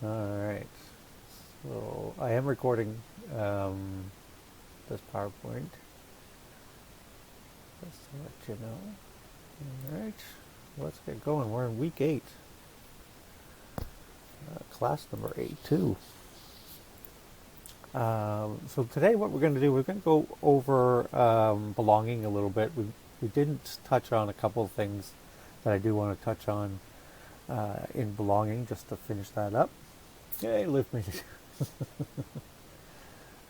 All right. So I am recording this PowerPoint just to let you know. All right. Let's get going. We're in week 8, class number 8 too. So today, what we're going to do, we're going to go over belonging a little bit. We didn't touch on a couple of things that I do want to touch on in belonging, just to finish that up. Yay, lift me.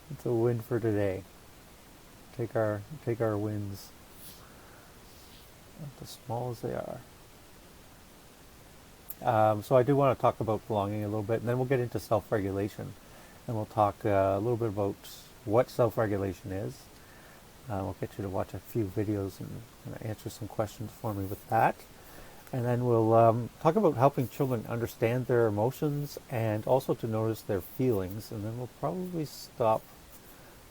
It's a win for today. Take our wins, as small as they are. So I do want to talk about belonging a little bit, and then we'll get into self-regulation, and we'll talk a little bit about what self-regulation is. We'll get you to watch a few videos and answer some questions for me with that. And then we'll talk about helping children understand their emotions and also to notice their feelings. And then we'll probably stop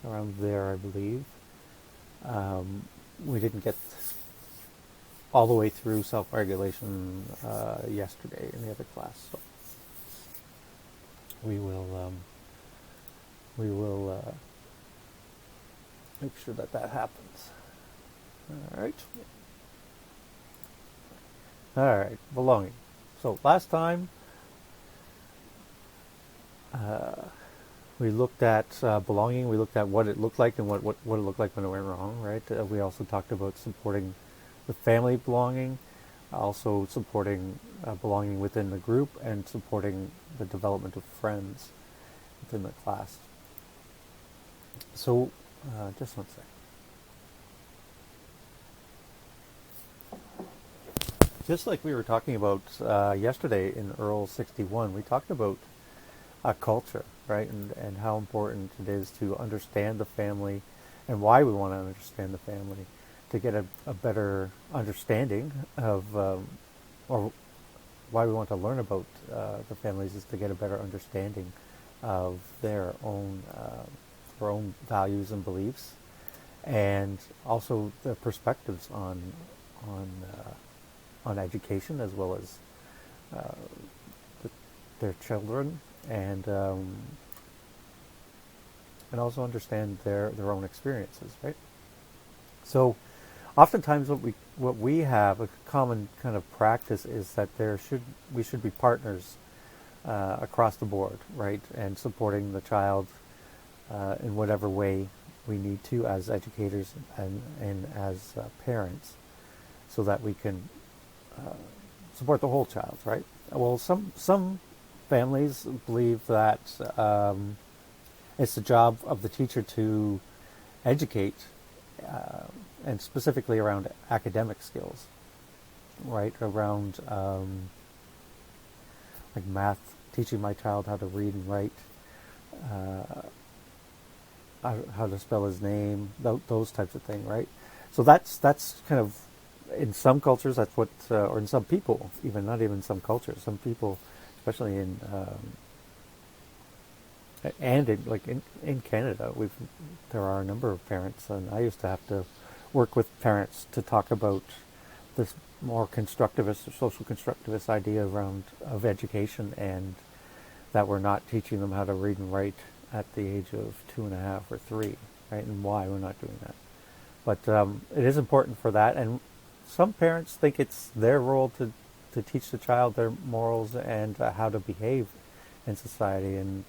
around there, I believe. We didn't get all the way through self-regulation yesterday in the other class, so we will make sure that happens. All right. All right, belonging. So last time we looked at belonging. We looked at what it looked like and what it looked like when it went wrong, right? We also talked about supporting the family belonging, also supporting belonging within the group, and supporting the development of friends within the class. So just one second. Just like we were talking about yesterday in EARL 61, we talked about culture, right? And how important it is to understand the family and why we want to understand the family, to get a better understanding of, or why we want to learn about the families is to get a better understanding of their own values and beliefs, and also their perspectives on education, as well as their children, and also understand their own experiences, right? So, oftentimes, what we have a common kind of practice is that we should be partners across the board, right, and supporting the child in whatever way we need to as educators and as parents, so that we can support the whole child, right? Well, some families believe that it's the job of the teacher to educate, and specifically around academic skills, right? Around like math, teaching my child how to read and write, how to spell his name, those types of things, right? So that's kind of, in some cultures, that's what, or in some people, even not even some cultures, some people, especially in in Canada, there are a number of parents, and I used to have to work with parents to talk about this more constructivist or social constructivist idea of education, and that we're not teaching them how to read and write at the age of 2.5 or 3, right? And why we're not doing that. But it is important for that, and some parents think it's their role to teach the child their morals and how to behave in society, and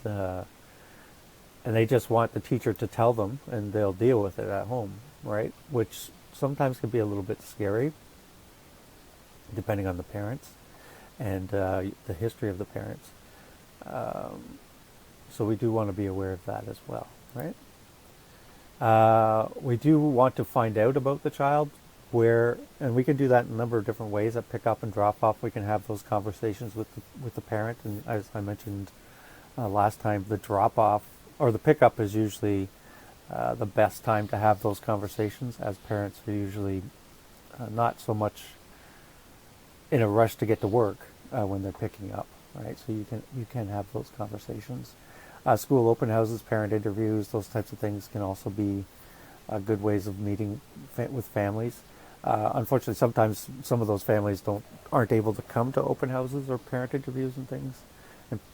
they just want the teacher to tell them, and they'll deal with it at home, right? Which sometimes can be a little bit scary, depending on the parents and the history of the parents. So we do want to be aware of that as well, right? We do want to find out about the child, and we can do that in a number of different ways. At pick up and drop off, we can have those conversations with the parent, and as I mentioned last time, the drop off or the pickup is usually the best time to have those conversations, as parents are usually not so much in a rush to get to work when they're picking up, right? So you can have those conversations. School open houses, parent interviews, those types of things can also be good ways of meeting with families. Unfortunately, sometimes some of those families aren't able to come to open houses or parent interviews and things,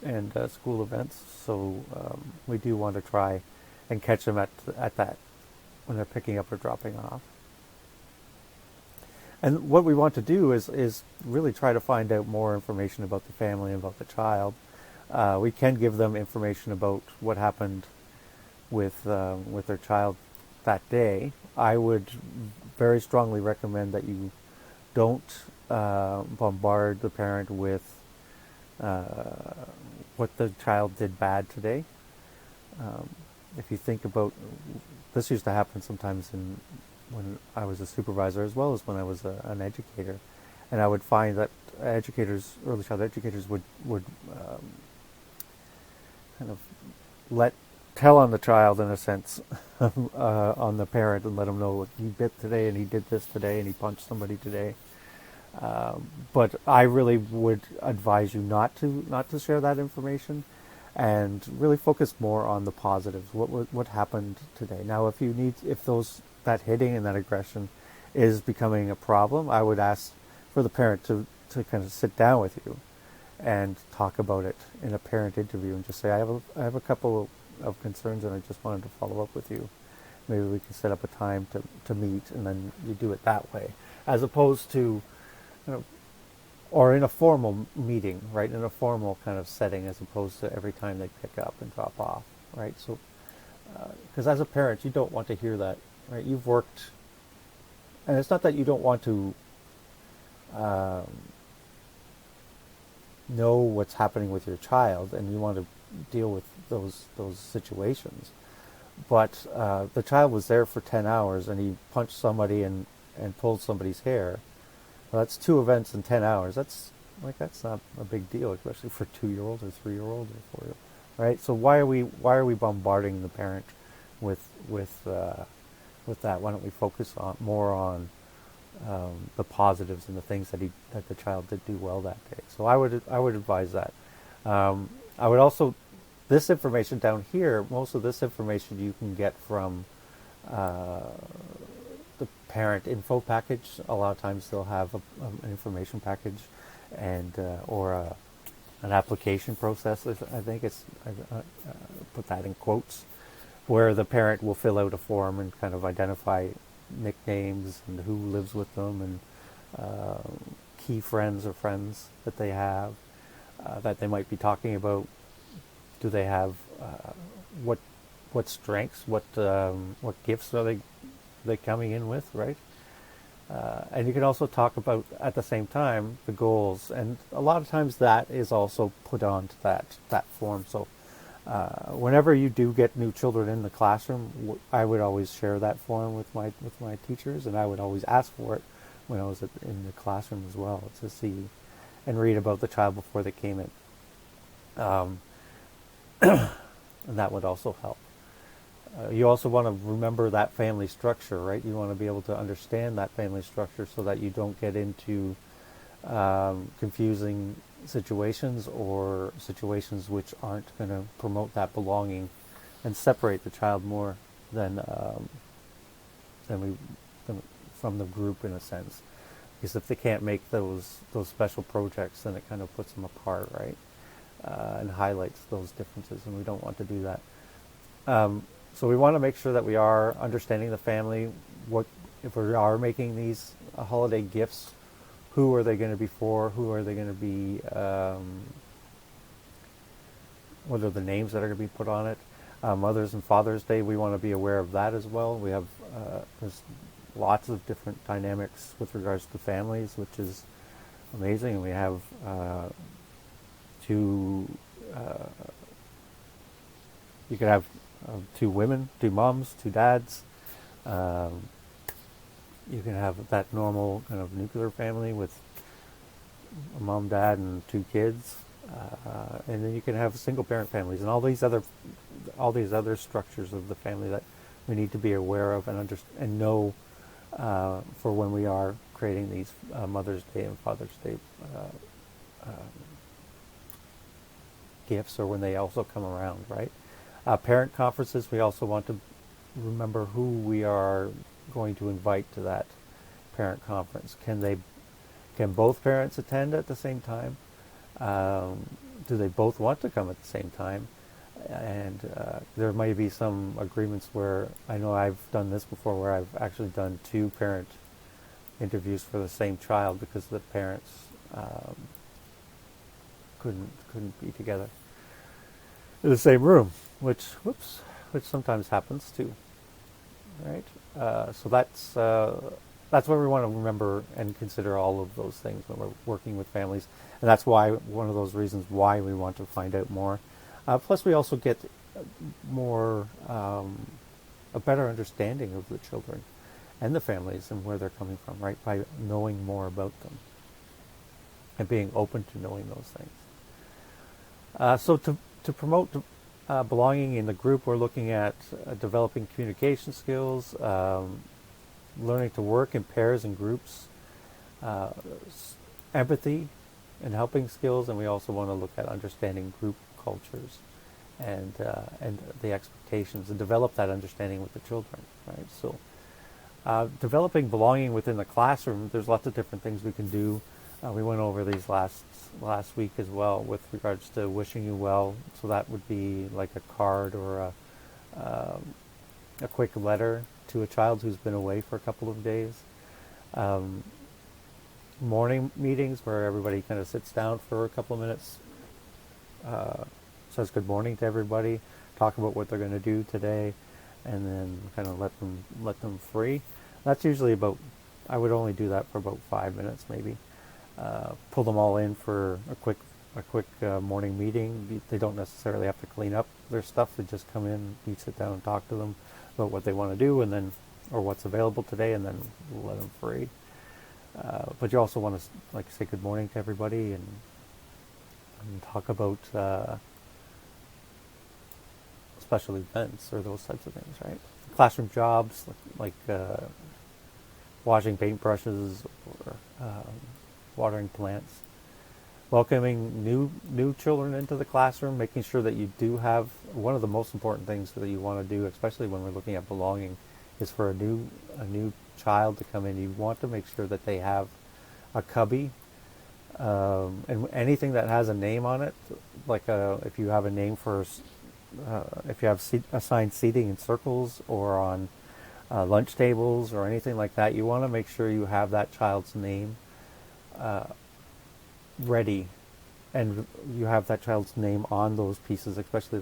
and school events. So we do want to try and catch them at that when they're picking up or dropping off. And what we want to do is really try to find out more information about the family and about the child. We can give them information about what happened with their child that day. I would very strongly recommend that you don't bombard the parent with what the child did bad today. If you think about, this used to happen sometimes when I was a supervisor as well as when I was an educator, and I would find that early child educators would kind of tell on the child in a sense on the parent and let them know, he bit today and he did this today and he punched somebody today. But I really would advise you not to share that information, and really focus more on the positives. What happened today? Now, if that hitting and that aggression is becoming a problem, I would ask for the parent to kind of sit down with you and talk about it in a parent interview, and just say, I have a couple of concerns, and I just wanted to follow up with you. Maybe we can set up a time to meet, and then you do it that way, as opposed to, or in a formal meeting, right? In a formal kind of setting, as opposed to every time they pick up and drop off, right? So, because as a parent, you don't want to hear that, right? You've worked, and it's not that you don't want to know what's happening with your child, and you want to deal with those situations, but the child was there for 10 hours, and he punched somebody and pulled somebody's hair. Well, that's 2 events in 10 hours. That's not a big deal, especially for 2-year-olds or 3-year-olds or 4-year-olds, right? So why are we bombarding the parent with that? Why don't we focus more on the positives and the things that the child did do well that day? So I would advise that. I would also, this information down here, most of this information you can get from the parent info package. A lot of times they'll have an information package and or an application process. I think I put that in quotes, where the parent will fill out a form and kind of identify nicknames and who lives with them, and key friends or friends that they have that they might be talking about. Do they have what strengths? What gifts are they coming in with, right? And you can also talk about, at the same time, the goals, and a lot of times that is also put onto that form. So whenever you do get new children in the classroom, I would always share that form with my teachers, and I would always ask for it when I was in the classroom as well, to see and read about the child before they came in. And that would also help. You also want to remember that family structure, right? You want to be able to understand that family structure so that you don't get into confusing situations, or situations which aren't going to promote that belonging and separate the child more than from the group, in a sense. Because if they can't make those special projects, then it kind of puts them apart, right? And highlights those differences, and we don't want to do that. So we want to make sure that we are understanding the family. What if we are making these holiday gifts? Who are they going to be for? Who are they going to be? What are the names that are going to be put on it? Mother's and Father's Day, we want to be aware of that as well. We have there's lots of different dynamics with regards to families, which is amazing. We have you could have 2 women, 2 moms, 2 dads. You can have that normal kind of nuclear family with a mom, dad, and 2 kids, and then you can have single parent families, and all these other structures of the family that we need to be aware of and know for when we are creating these Mother's Day and Father's Day gifts, or when they also come around, right? Parent conferences, we also want to remember who we are going to invite to that parent conference. Can both parents attend at the same time? Do they both want to come at the same time? And there might be some agreements where I know I've done this before, where I've actually done two parent interviews for the same child because the parents couldn't be together in the same room, which sometimes happens too, right? So that's where we want to remember and consider all of those things when we're working with families, and that's why one of those reasons why we want to find out more. Plus, we also get more a better understanding of the children and the families and where they're coming from, right? By knowing more about them and being open to knowing those things. So to promote belonging in the group, we're looking at developing communication skills, learning to work in pairs and groups, empathy and helping skills, and we also want to look at understanding group cultures and the expectations, and develop that understanding with the children, right? So developing belonging within the classroom, there's lots of different things we can do. We went over these last week as well with regards to wishing you well. So that would be like a card or a quick letter to a child who's been away for a couple of days. Morning meetings where everybody kind of sits down for a couple of minutes, says good morning to everybody, talk about what they're going to do today, and then kind of let them free. That's usually about, I would only do that for about 5 minutes maybe. Pull them all in for a quick morning meeting. They don't necessarily have to clean up their stuff. They just come in, you sit down and talk to them about what they want to do, and then, or what's available today, and then let them free. But you also want to say good morning to everybody and talk about special events or those types of things, right? Classroom jobs like washing paintbrushes or watering plants. Welcoming new children into the classroom, making sure that you do have, one of the most important things that you want to do, especially when we're looking at belonging, is for a new child to come in. You want to make sure that they have a cubby, and anything that has a name on it, like if you have a name for, if you have assigned seating in circles or on lunch tables or anything like that, you want to make sure you have that child's name ready, and you have that child's name on those pieces, especially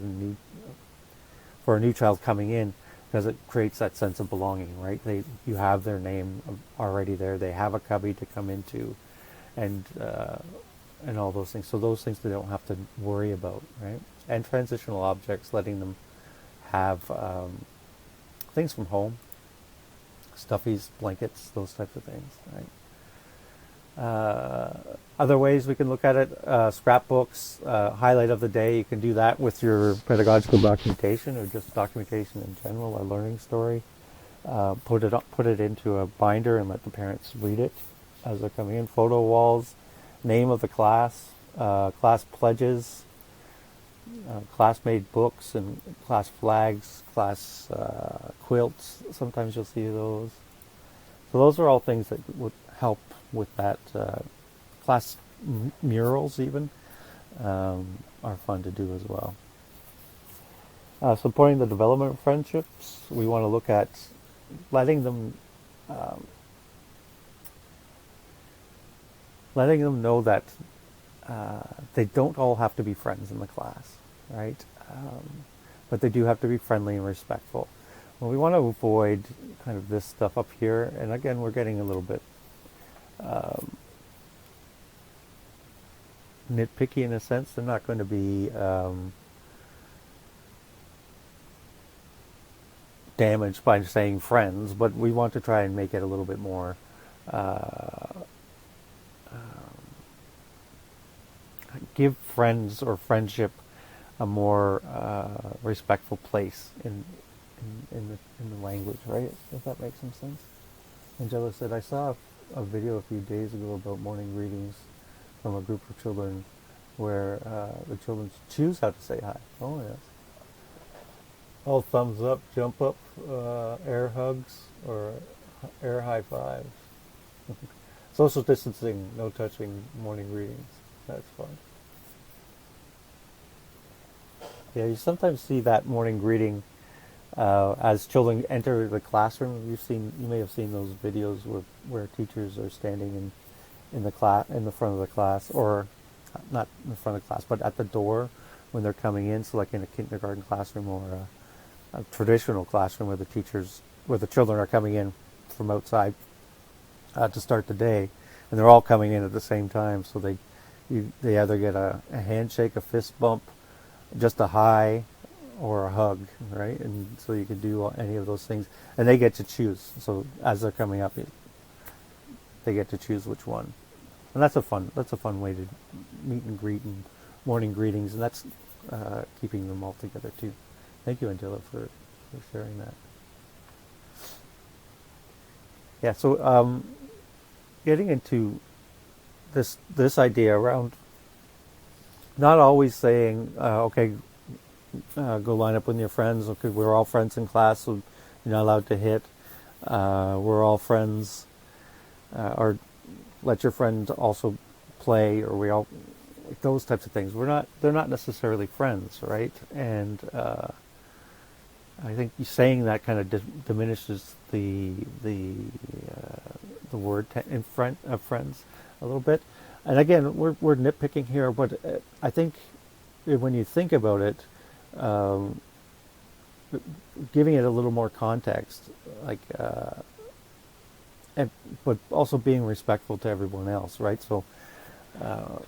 for a new child coming in, because it creates that sense of belonging, right? You have their name already there. They have a cubby to come into, and all those things. So those things they don't have to worry about, right? And transitional objects, letting them have things from home, stuffies, blankets, those types of things, right? Other ways we can look at it, scrapbooks, highlight of the day. You can do that with your pedagogical documentation or just documentation in general, a learning story. Put it into a binder and let the parents read it as they're coming in. Photo walls, name of the class, class pledges, class-made books and class flags, class quilts. Sometimes you'll see those. So those are all things that would help with that. Class murals even are fun to do as well. Supporting the development of friendships, we want to look at letting them know that they don't all have to be friends in the class, right? But they do have to be friendly and respectful. Well, we want to avoid kind of this stuff up here, and again, we're getting a little bit nitpicky in a sense. They're not going to be damaged by saying friends, but we want to try and make it a little bit more give friends or friendship a more respectful place in the language, right? If that makes some sense. Angela said, I saw a video a few days ago about morning greetings from a group of children where the children choose how to say hi. Oh, yes. All thumbs up, jump up, air hugs, or air high fives. Social distancing, no touching, morning greetings. That's fun. Yeah, you sometimes see that morning greeting as children enter the classroom. You may have seen those videos where teachers are standing in the class, in the front of the class, or not in the front of the class, but at the door when they're coming in. So like in a kindergarten classroom or a traditional classroom where the children are coming in from outside to start the day, and they're all coming in at the same time. So they either get a handshake, a fist bump, just a hi, or a hug, right? And so you can do any of those things, and they get to choose. So as they're coming up, they get to choose which one, and that's a fun way to meet and greet and morning greetings, and that's keeping them all together too. Thank you, Angela, for sharing that. Yeah. So getting into this idea around not always saying, okay, go line up with your friends. Okay, we're all friends in class, so you're not allowed to hit. We're all friends, or let your friend also play, or we all like those types of things. They're not necessarily friends, right? And I think saying that kind of diminishes the word in front of friends a little bit. And again, we're nitpicking here, but I think when you think about it, um, giving it a little more context, like, and but also being respectful to everyone else, right? So, uh,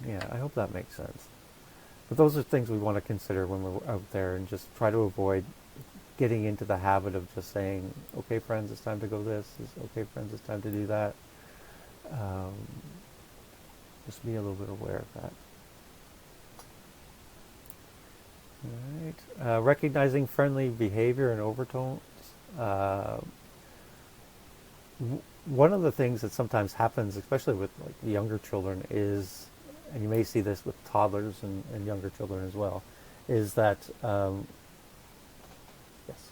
yeah, I hope that makes sense. But those are things we want to consider when we're out there, and just try to avoid getting into the habit of just saying, "Okay, friends, it's time to go this." Okay, friends, it's time to do that. Um, just be a little bit aware of that. All right. Recognizing friendly behavior and overtones. Uh, One of the things that sometimes happens, especially with like younger children, is, and you may see this with toddlers and younger children as well, is that yes,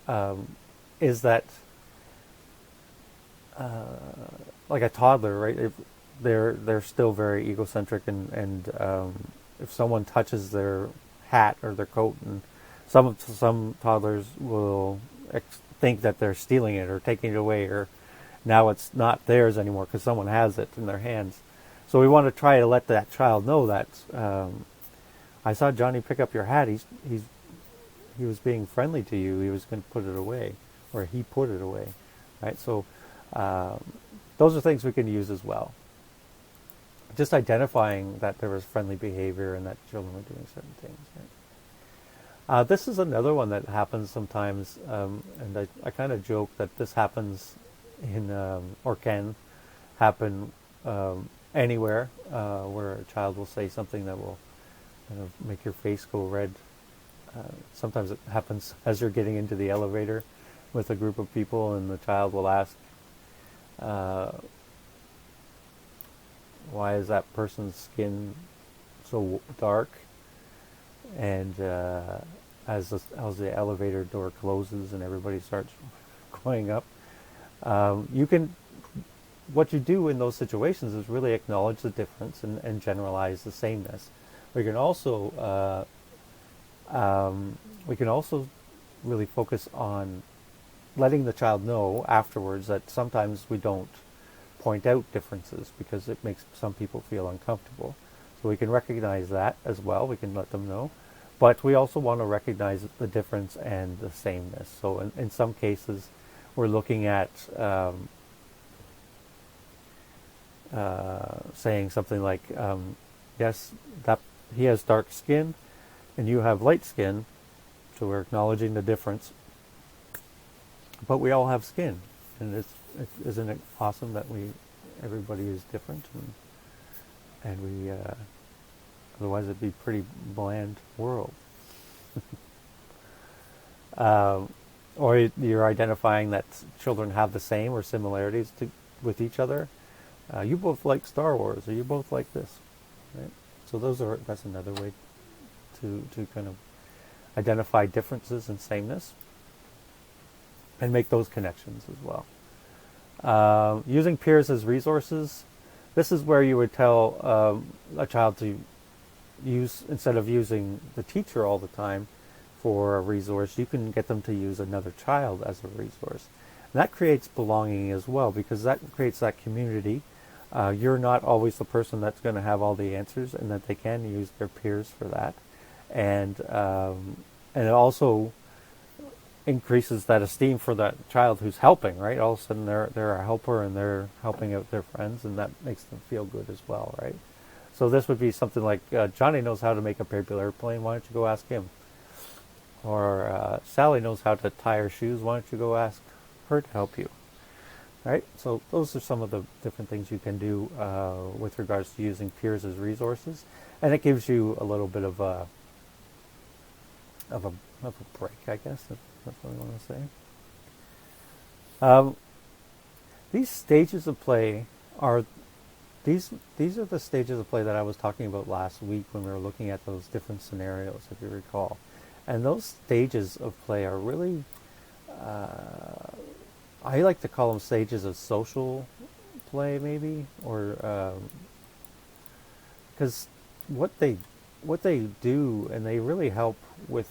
um, is that uh, like a toddler, right? If they're still very egocentric, and if someone touches their hat or their coat, and some toddlers will think that they're stealing it or taking it away, or now it's not theirs anymore because someone has it in their hands. So we want to try to let that child know that I saw Johnny pick up your hat. He was being friendly to you. He was going to put it away, or he put it away, right? So um, those are things we can use as well. Just identifying that there was friendly behavior and that children were doing certain things. Right? This is another one that happens sometimes, and I kind of joke that this happens or can happen anywhere where a child will say something that will kind of make your face go red. Sometimes it happens as you're getting into the elevator with a group of people, and the child will ask, uh, why is that person's skin so dark? And as the elevator door closes and everybody starts going up, you can, what you do in those situations is really acknowledge the difference and generalize the sameness. We can also really focus on letting the child know afterwards that sometimes we don't point out differences because it makes some people feel uncomfortable. So we can recognize that as well. We can let them know. But we also want to recognize the difference and the sameness. So in some cases, we're looking at saying something like, yes, that he has dark skin and you have light skin. So we're acknowledging the difference. But we all have skin. And isn't it awesome that everybody is different, and we otherwise it'd be a pretty bland world. Or you're identifying that children have the same or similarities with each other. You both like Star Wars, or you both like this, right? So that's another way to kind of identify differences and sameness, and make those connections as well. Using peers as resources. this is where you would tell a child to use, instead of using the teacher all the time for a resource, you can get them to use another child as a resource. And that creates belonging as well, because that creates that community. You're not always the person that's going to have all the answers, and that they can use their peers for that. And it also increases that esteem for that child who's helping, right? All of a sudden they're a helper and they're helping out their friends, and that makes them feel good as well, right? So this would be something like, Johnny knows how to make a paper airplane, why don't you go ask him? Or Sally knows how to tie her shoes, why don't you go ask her to help you? Right? So those are some of the different things you can do with regards to using peers as resources, and it gives you a little bit of a break, I guess. That's what I want to say. These stages of play are these are the stages of play that I was talking about last week when we were looking at those different scenarios, if you recall. And those stages of play are really, I like to call them stages of social play, maybe, or because what they do, and they really help with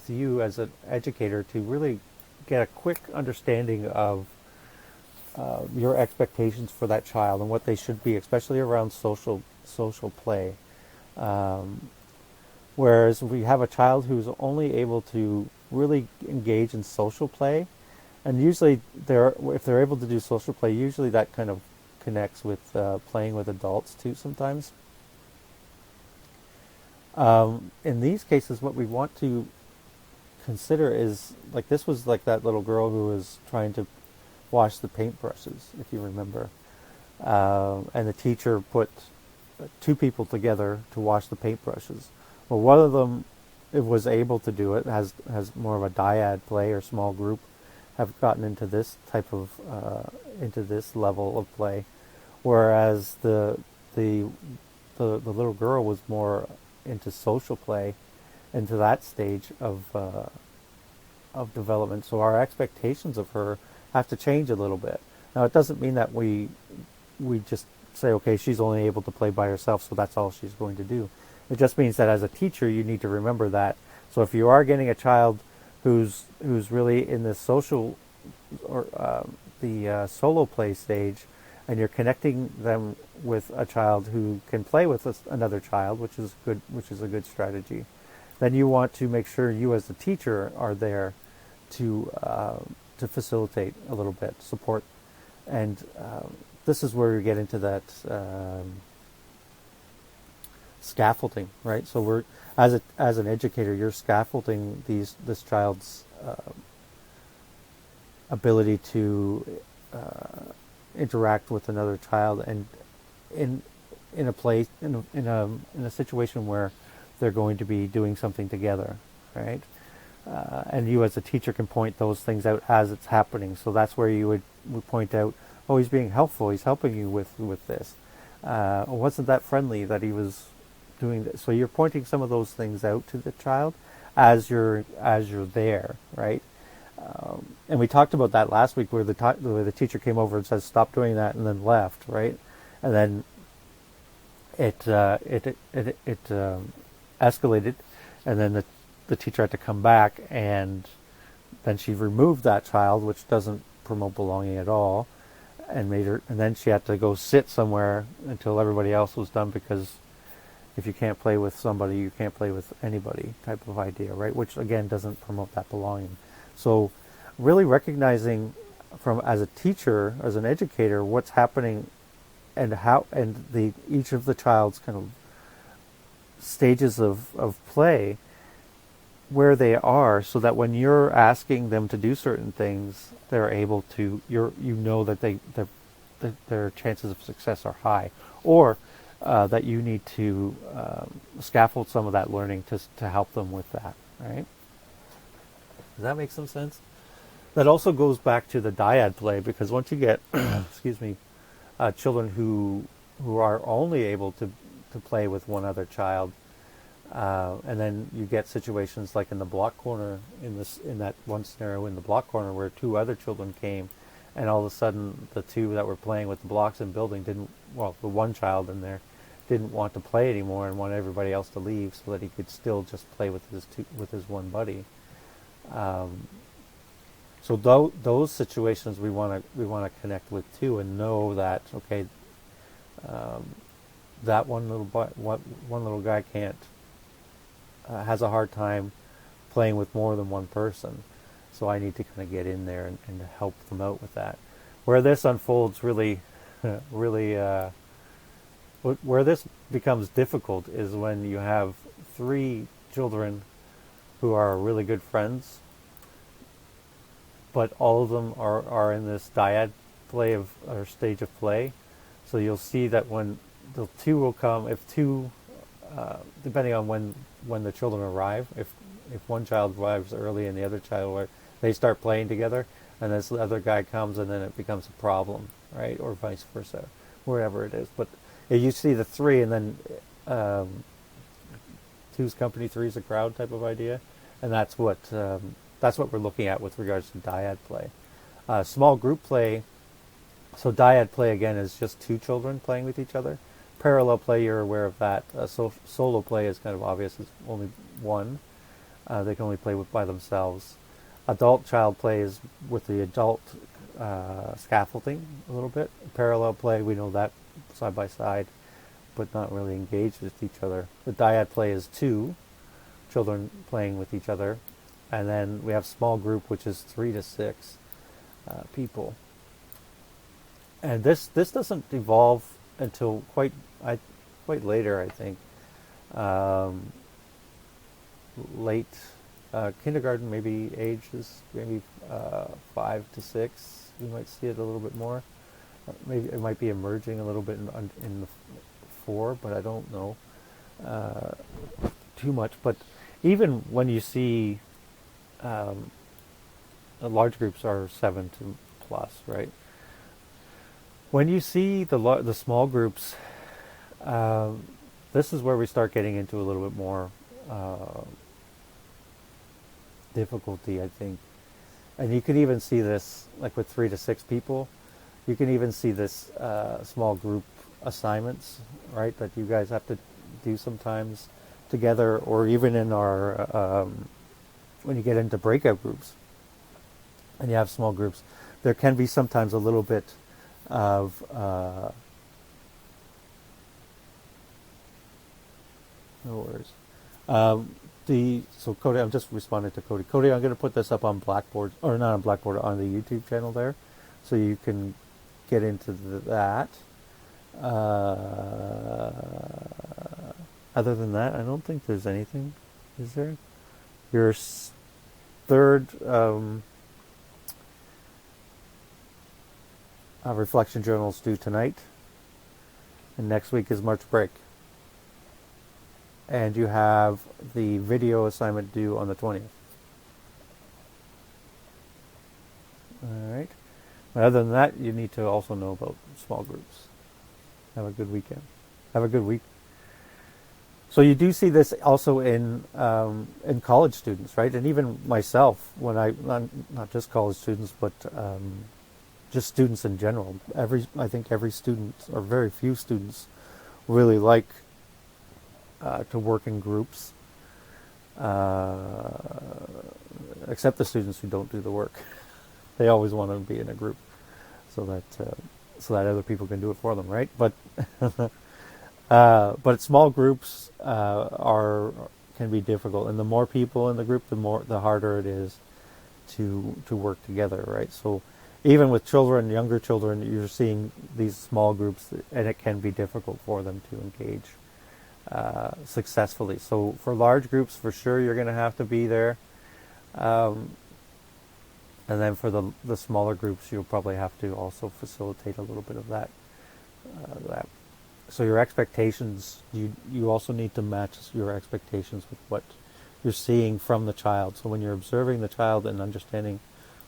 you as an educator to really get a quick understanding of your expectations for that child and what they should be, especially around social play. Whereas if we have a child who's only able to really engage in social play, and usually if they're able to do social play, usually that kind of connects with playing with adults too sometimes. In these cases, what we want to consider is, like, this was like that little girl who was trying to wash the paintbrushes, if you remember. And the teacher put two people together to wash the paintbrushes. Well, one of them was able to do it, has more of a dyad play or small group, have gotten into this type of, into this level of play. Whereas the little girl was more into social play, into that stage of development. So our expectations of her have to change a little bit. Now, it doesn't mean that we just say, okay, she's only able to play by herself, so that's all she's going to do. It just means that as a teacher, you need to remember that. So if you are getting a child who's really in the social or the solo play stage, and you're connecting them with a child who can play with another child, which is a good strategy, then you want to make sure you as the teacher are there to facilitate a little bit, support, and this is where we get into that scaffolding, right? So we're as an educator, you're scaffolding this child's ability to interact with another child, and in a place in a situation where they're going to be doing something together, right? And you as a teacher can point those things out as it's happening. So that's where you would point out, oh, he's being helpful, he's helping you with this. Wasn't that friendly that he was doing this? So you're pointing some of those things out to the child as you're there, right? And we talked about that last week, where the teacher came over and says, "Stop doing that," and then left, right? And then it escalated, and then the teacher had to come back, and then she removed that child, which doesn't promote belonging at all, and then she had to go sit somewhere until everybody else was done, because if you can't play with somebody, you can't play with anybody type of idea, right? Which again doesn't promote that belonging. So really recognizing as a teacher, as an educator, what's happening and how, and each of the child's kind of stages of play, where they are, so that when you're asking them to do certain things, they're able to, that their chances of success are high, or that you need to scaffold some of that learning to help them with that, right? Does that make some sense? That also goes back to the dyad play, because once you get, excuse me, children who are only able to play with one other child, and then you get situations like in the block corner, in that one scenario in the block corner where two other children came, and all of a sudden the two that were playing with the blocks and building the one child in there didn't want to play anymore and wanted everybody else to leave so that he could still just play with his one buddy. So those situations we want to connect with too, and know that okay, that one little guy can't has a hard time playing with more than one person, so I need to kind of get in there and help them out with that. Where this unfolds really, where this becomes difficult is when you have three children who are really good friends, but all of them are in this dyad play or stage of play. So you'll see that when the two will come, if two, depending on when the children arrive, if one child arrives early and the other child, they start playing together, and this other guy comes, and then it becomes a problem, right? Or vice versa, wherever it is. But you see the three, and then two's company, three's a crowd type of idea, and that's what we're looking at with regards to dyad play. Small group play. So dyad play again is just two children playing with each other. Parallel play, you're aware of that. Solo play is kind of obvious. It's only one. They can only play by themselves. Adult child play is with the adult scaffolding a little bit. Parallel play, we know that side by side, but not really engaged with each other. The dyad play is two children playing with each other. And then we have small group, which is 3 to 6 people. And this doesn't evolve until quite later, I think. Late kindergarten, maybe ages, maybe 5 to 6. You might see it a little bit more. Maybe it might be emerging a little bit in the 4, but I don't know too much. But even when you see large groups are 7 to plus, right? When you see the small groups, this is where we start getting into a little bit more difficulty, I think. And you could even see this, like with 3 to 6 people, you can even see this small group assignments, right, that you guys have to do sometimes together, or even in our when you get into breakout groups and you have small groups, there can be sometimes a little bit of no worries. So Cody, I'm just responding to Cody. Cody, I'm going to put this up on Blackboard, or not on Blackboard, on the YouTube channel there, so you can get into that. Other than that, I don't think there's anything. Is there? Your third reflection journal is due tonight, and next week is March break. And you have the video assignment due on the 20th. All right. But other than that, you need to also know about small groups. Have a good weekend. Have a good week. So you do see this also in college students, right? And even myself, when not just college students, but just students in general. I think every student, or very few students, really like to work in groups, except the students who don't do the work. They always want to be in a group, so that other people can do it for them, right? But but small groups can be difficult, and the more people in the group, the harder it is to work together, right? So even with children, younger children, you're seeing these small groups, and it can be difficult for them to engage successfully. So for large groups, for sure, you're going to have to be there. And then for the smaller groups, you'll probably have to also facilitate a little bit of that. So your expectations, you also need to match your expectations with what you're seeing from the child. So when you're observing the child and understanding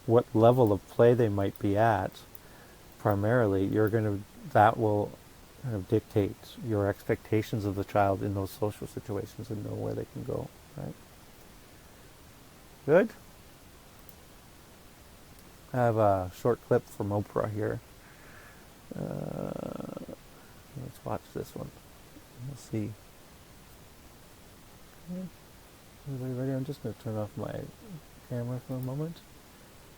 what level of play they might be at, primarily, that will kind of dictate your expectations of the child in those social situations and know where they can go, right? Good? I have a short clip from Oprah here. Let's watch this one. We'll see. Okay. Everybody ready? I'm just going to turn off my camera for a moment.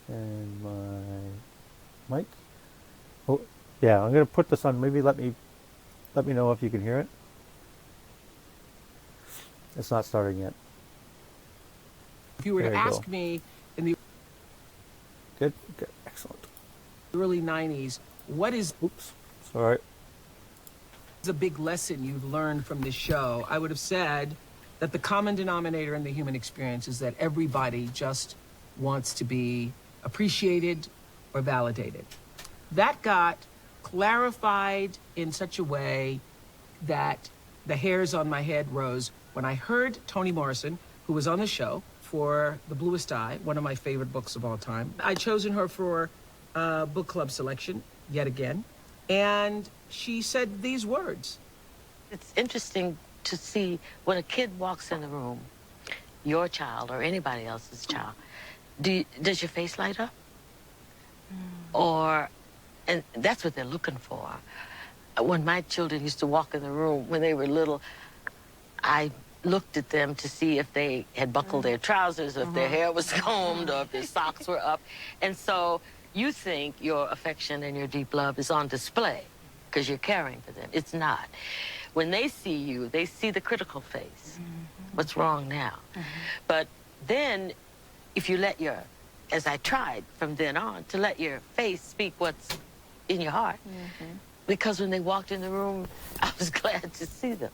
And my mic. Oh, yeah, I'm going to put this on. Maybe let me know if you can hear it. It's not starting yet. If you were to ask me in the Good, excellent. early 90s, what is Sorry. a big lesson you've learned from this show, I would have said that the common denominator in the human experience is that everybody just wants to be appreciated or validated. That got clarified in such a way that the hairs on my head rose when I heard Toni Morrison, who was on the show for The Bluest Eye, one of my favorite books of all time. I'd chosen her for book club selection yet again, and she said these words. It's interesting to see when a kid walks in the room, your child or anybody else's child, does your face light up? And that's what they're looking for. When my children used to walk in the room when they were little, I looked at them to see if they had buckled their trousers, or if their hair was combed, or if their socks were up. And so you think your affection and your deep love is on display because you're caring for them. It's not. When they see you, they see the critical face. What's wrong now? But then if you let as I tried from then on, to let your face speak what's in your heart, because when they walked in the room, I was glad to see them.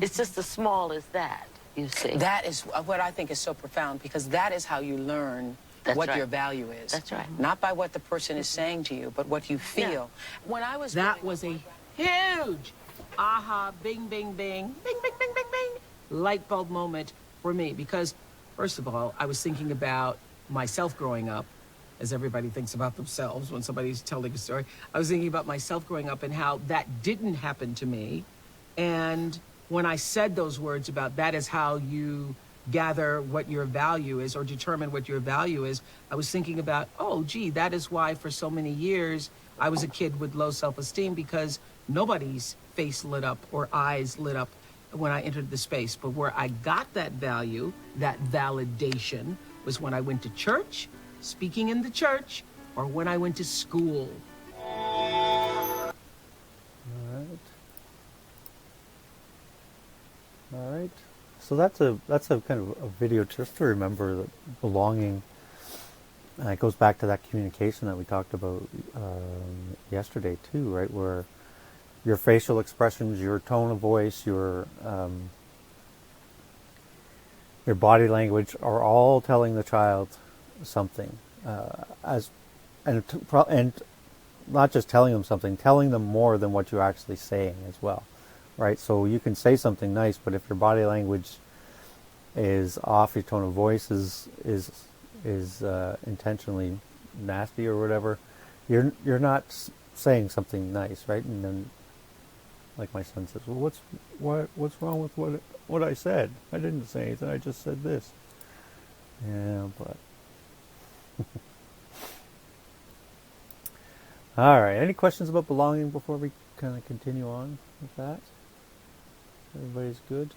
It's just as small as that, you see. That is what I think is so profound, because that is how you learn what your value is. That's right. Not by what the person is saying to you, but what you feel. Yeah. When I was that was a huge aha, bing, bing, bing, bing, bing, bing, bing, bing, light bulb moment for me, because first of all, I was thinking about myself growing up, as everybody thinks about themselves when somebody's telling a story. I was thinking about myself growing up and how that didn't happen to me. And when I said those words about that is how you gather what your value is, or determine what your value is, I was thinking about, oh, gee, that is why for so many years I was a kid with low self-esteem, because nobody's face lit up or eyes lit up when I entered the space. But where I got that value, that validation, was when I went to church, speaking in the church, or when I went to school. All right. So that's a kind of a video just to remember that belonging. And it goes back to that communication that we talked about yesterday too, right? Where your facial expressions, your tone of voice, your body language are all telling the child something, and not just telling them something, telling them more than what you're actually saying as well, right? So you can say something nice, but if your body language is off, your tone of voice is intentionally nasty or whatever, you're not saying something nice, right? And then, like my son says, well, what's wrong with what I said? I didn't say anything. I just said this. Yeah, but. All right. Any questions about belonging before we kind of continue on with that? Everybody's good?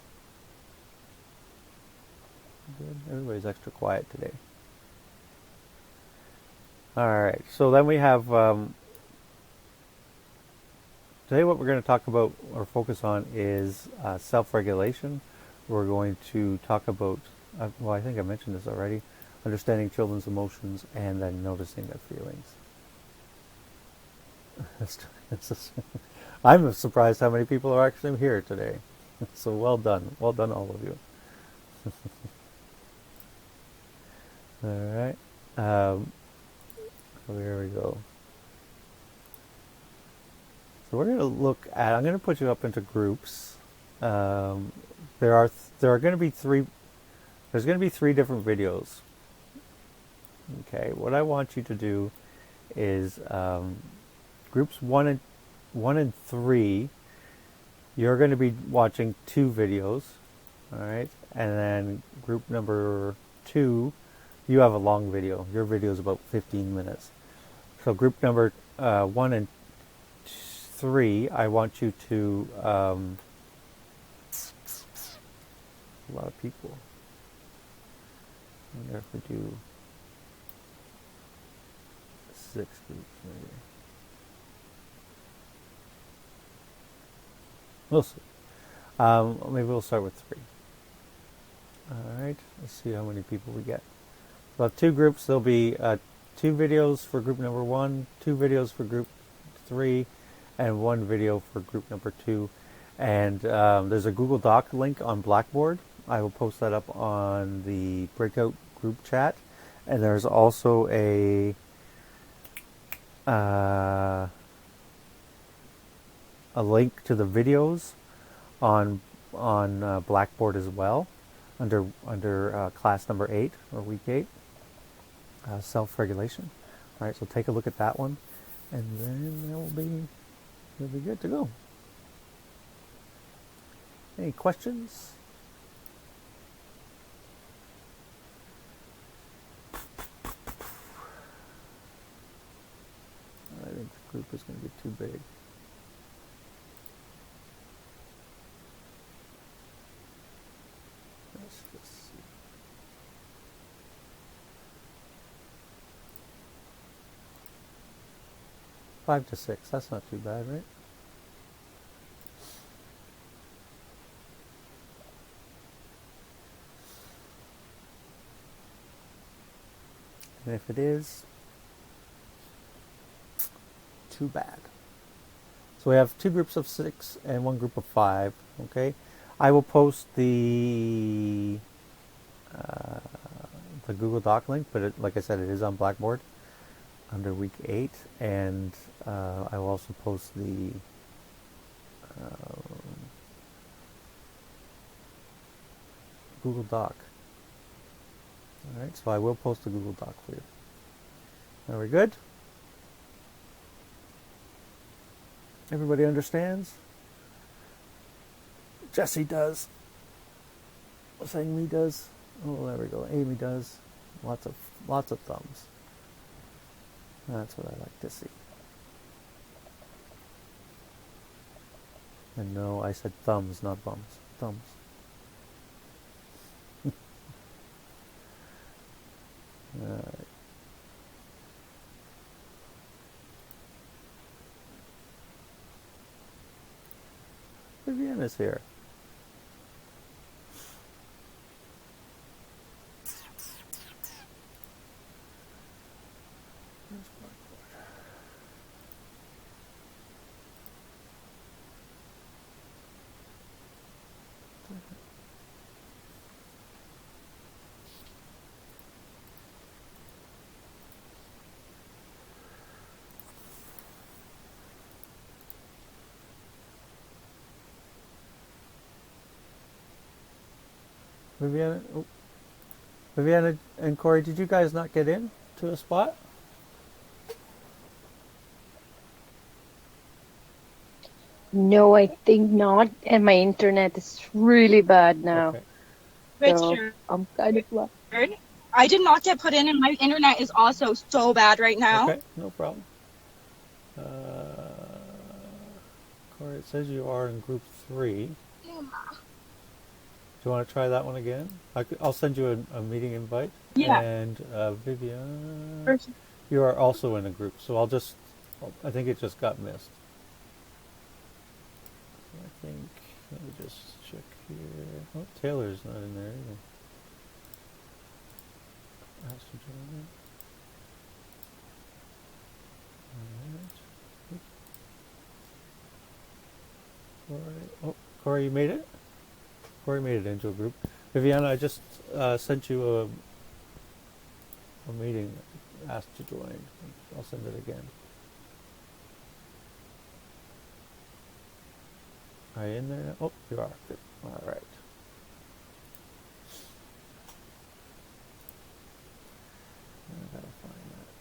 Good. Everybody's extra quiet today. All right. So then we have today. What we're going to talk about or focus on is self-regulation. We're going to talk about. Well, I think I mentioned this already. Understanding children's emotions and then noticing their feelings. I'm surprised how many people are actually here today. So well done. Well done, all of you. All right. So here we go. So we're going to look at, I'm going to put you up into groups. There are going to be there's going to be three different videos. Okay, what I want you to do is groups 1 and 3. You're going to be watching 2 videos, all right, and then group number 2, you have a long video. Your video is about 15 minutes. So group number 1 and 3, I want you to, a lot of people. I wonder if we do 6 groups maybe. We'll see. Maybe we'll start with 3. All right, let's see how many people we get. We'll have 2 groups. There'll be 2 videos for group number 1, 2 videos for group 3, and 1 video for group number 2. And there's a Google Doc link on Blackboard. I will post that up on the breakout group chat. And there's also a link to the videos on Blackboard as well, under class number 8 or week 8, self-regulation. All right, so take a look at that one, and then you'll be good to go. Any questions? I think the group is going to be too big. Let's just see. 5 to 6, that's not too bad, right? And if it is, too bad. So we have 2 groups of 6 and 1 group of 5, okay? I will post the Google Doc link, but like I said, it is on Blackboard under week 8, and I will also post the Google Doc. All right, so I will post the Google Doc for you. Are we good? Everybody understands? Jesse does. Saying me does. Oh, there we go. Amy does. Lots of thumbs. That's what I like to see. And no, I said thumbs, not bums. Thumbs. All right. Vivian is here. Viviana and Corey, did you guys not get in to a spot? No, I think not. And my internet is really bad now. Okay. So Richard, I'm kind of lost. I did not get put in, and my internet is also so bad right now. Okay, no problem. Corey, it says you are in group 3. Do you want to try that one again? I'll send you a meeting invite. Yeah. And Vivian, Perfect. you are also in a group, so I think it just got missed. So I think, let me just check here. Oh, Taylor's not in there either. Asked to join. Alright. Corey. Oh, Corey, you made it? Corey made it into a group. Viviana, I just sent you a meeting, asked to join. I'll send it again. Are you in there now? Oh, you are. Good. All right. I gotta find that.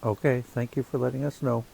Okay, thank you for letting us know.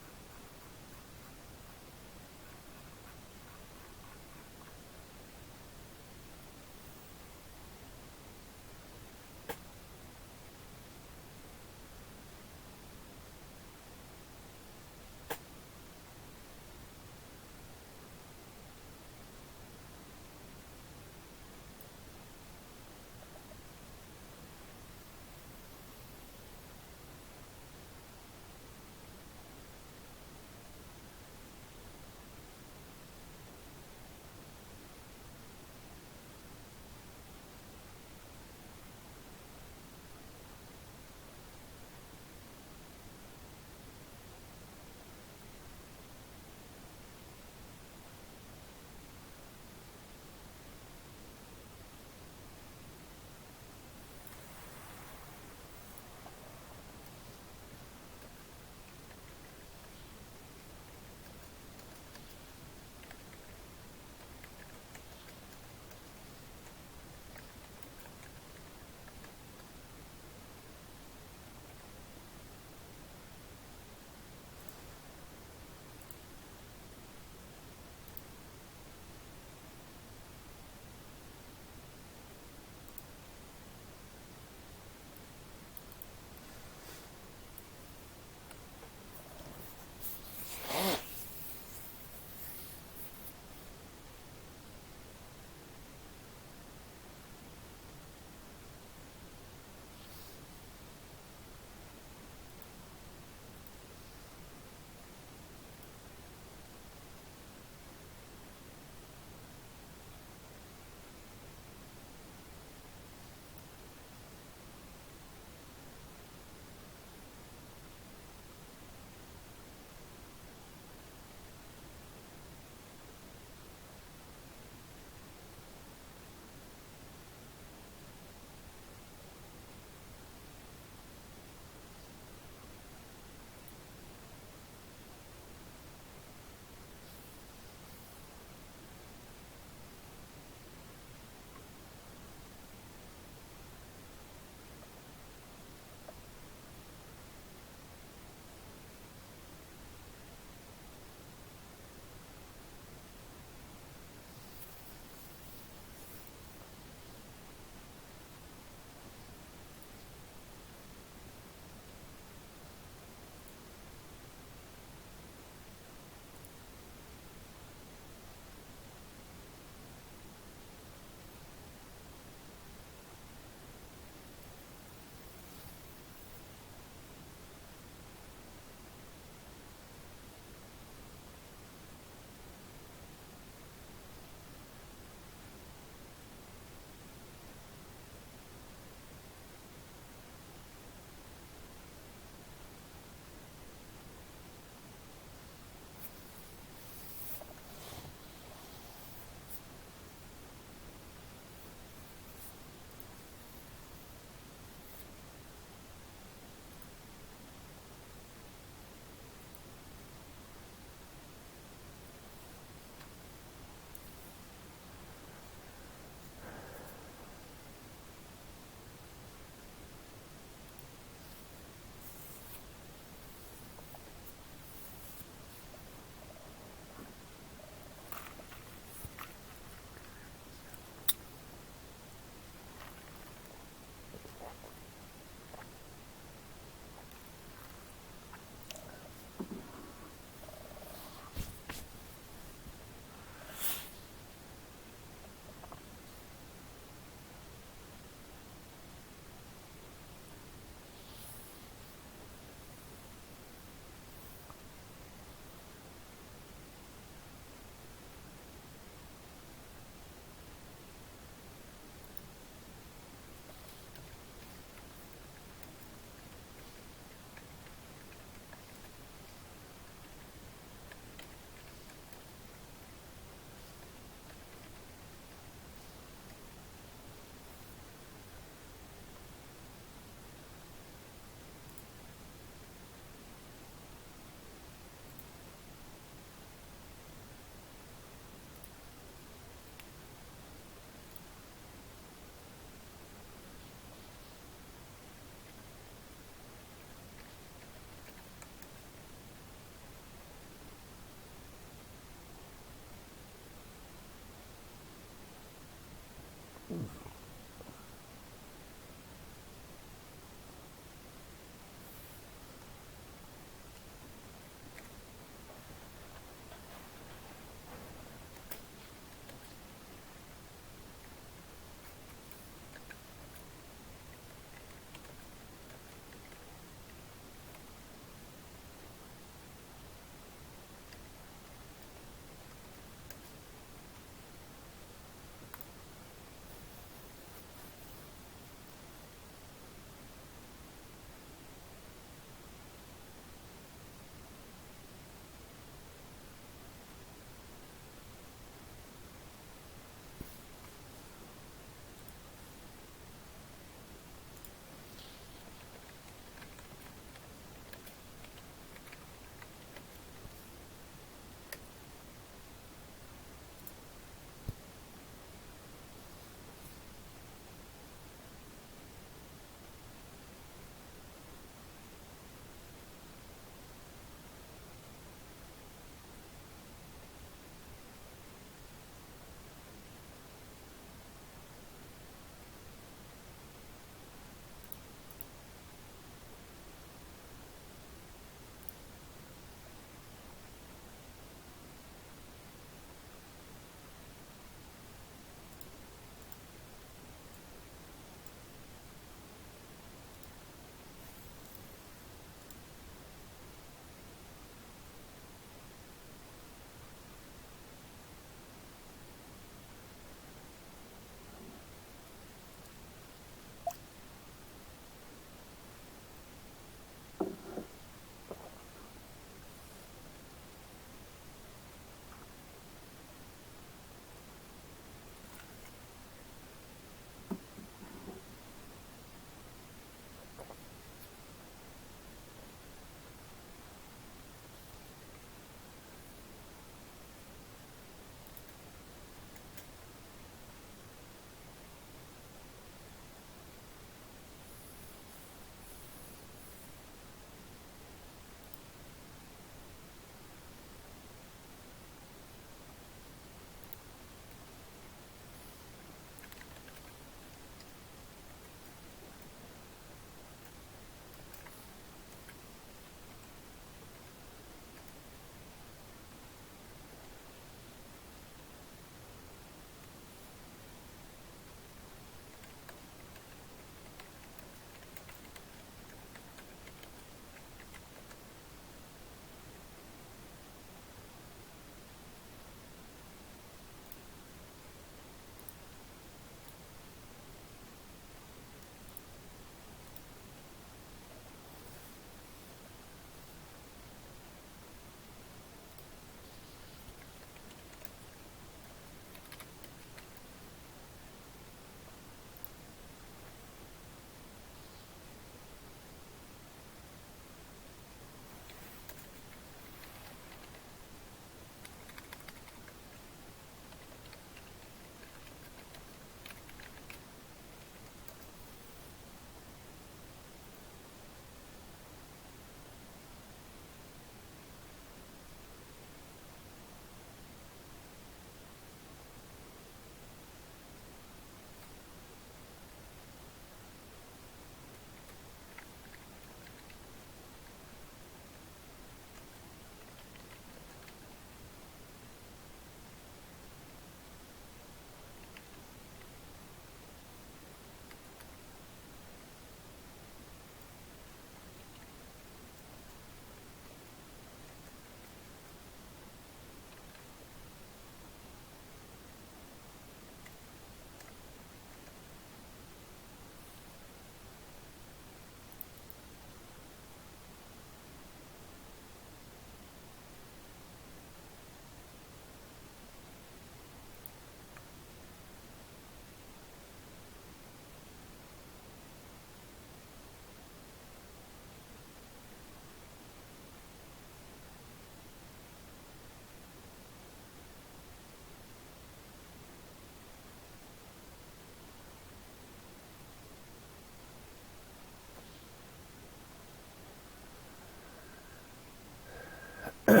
You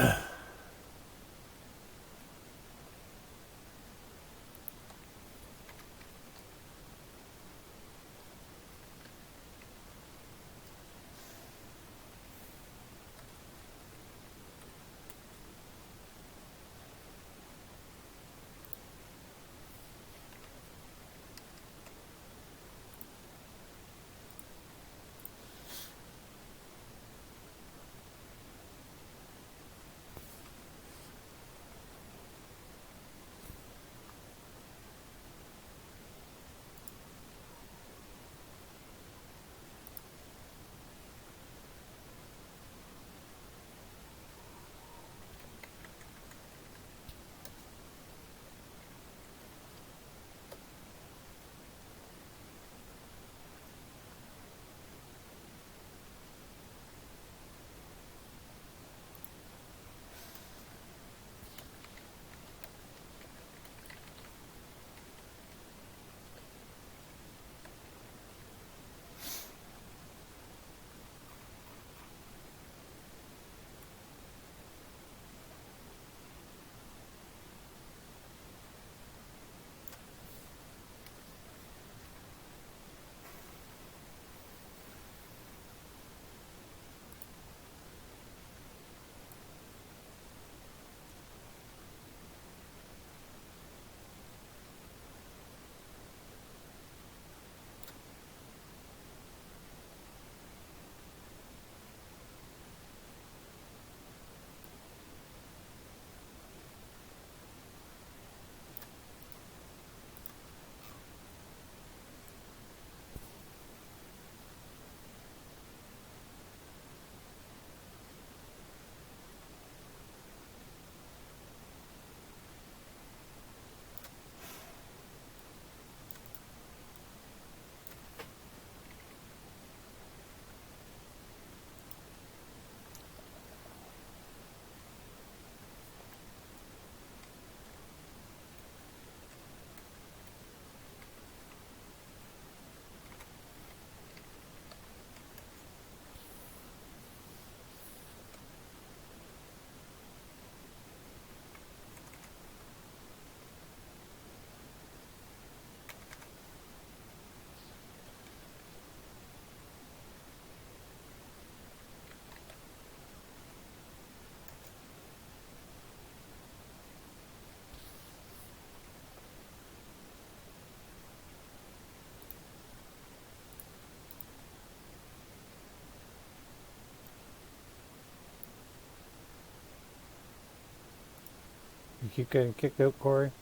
keep getting kicked out, Corey?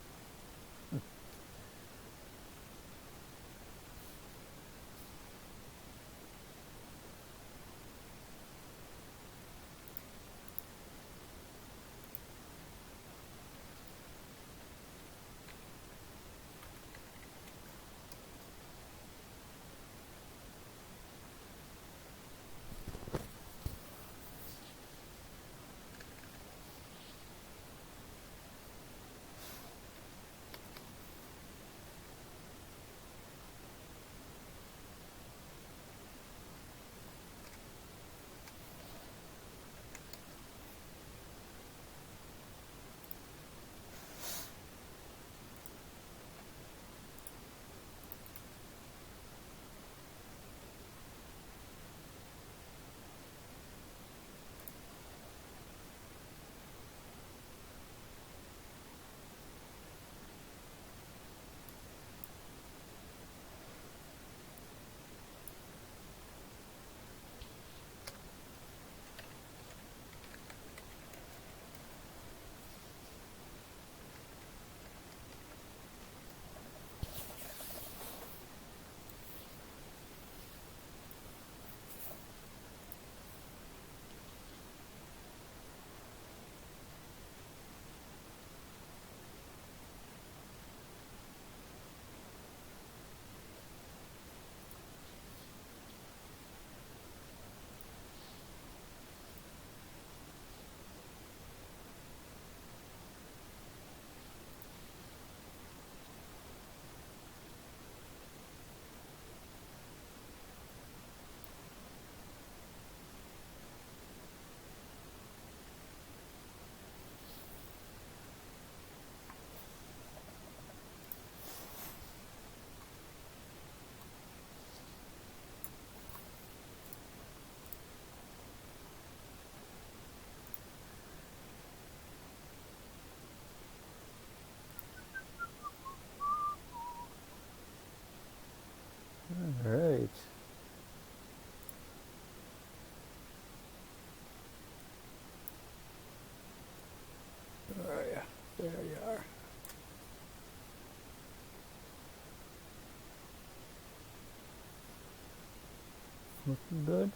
Looking good.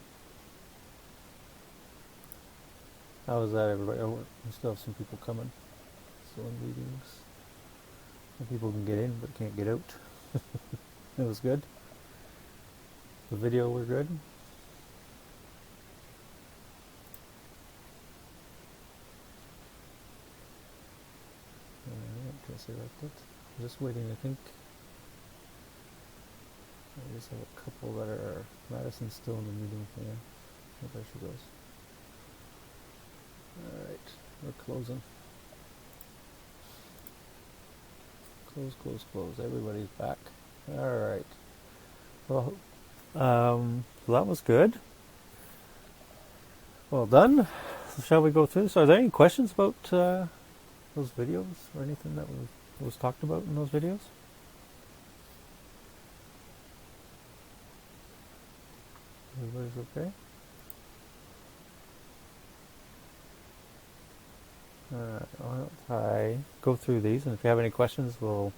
How was that, everybody? Oh, we still have some people coming. Still in meetings. Some people can get in but can't get out. It was good. The video were good. Alright, guess I liked it. I'm just waiting, I think. I just have a couple that are... Madison's still in the meeting here. Oh, there she goes. Alright, we're closing. Close. Everybody's back. Alright. Well, so that was good. Well done. So shall we go through this? Are there any questions about those videos or anything that was talked about in those videos? Everybody's okay? Alright, why don't I go through these, and if you have any questions, we'll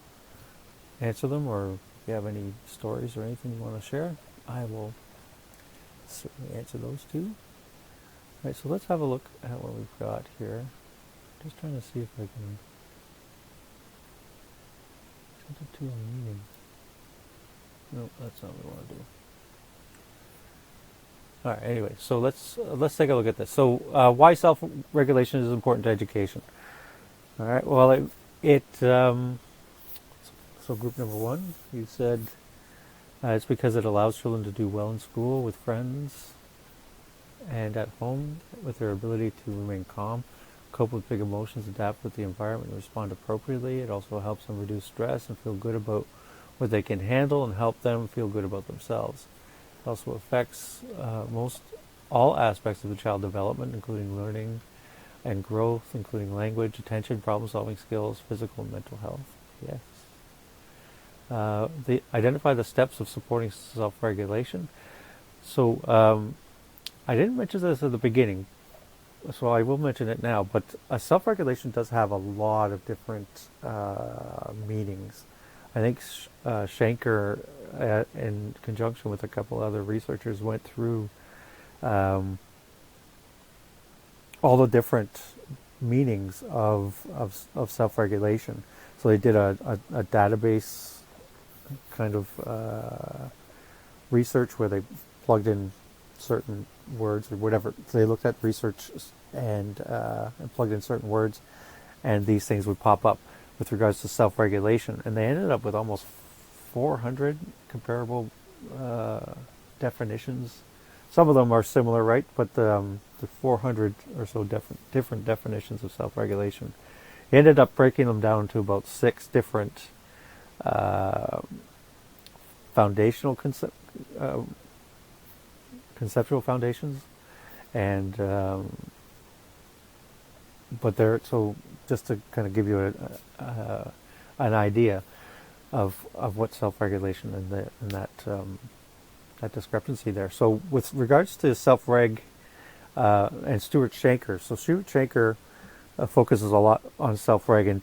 answer them, or if you have any stories or anything you want to share, I will certainly answer those too. Alright, so let's have a look at what we've got here. Just trying to see if I can send it to a meeting. No, that's not what we want to do. Alright, anyway, so let's take a look at this. So why self-regulation is important to education. Alright, well so group number one, you said it's because it allows children to do well in school, with friends, and at home, with their ability to remain calm, cope with big emotions, adapt with the environment, and respond appropriately. It also helps them reduce stress and feel good about what they can handle, and help them feel good about themselves. It also affects most all aspects of the child development, including learning and growth, including language, attention, problem-solving skills, physical and mental health. Yes. They identify the steps of supporting self-regulation. So I didn't mention this at the beginning, so I will mention it now, but self-regulation does have a lot of different meanings. I think Shanker, in conjunction with a couple other researchers, went through all the different meanings of self-regulation. So they did a database kind of research where they plugged in certain words or whatever. So they looked at research and plugged in certain words, and these things would pop up with regards to self-regulation. And they ended up with almost 400 comparable definitions. Some of them are similar, right? But the 400 or so different definitions of self-regulation. He ended up breaking them down to about 6 different foundational conceptual foundations, and but they're so just to kind of give you an idea of what self-regulation and that discrepancy there. So with regards to self-reg and Stuart Shanker, so Stuart Shanker focuses a lot on self-reg, and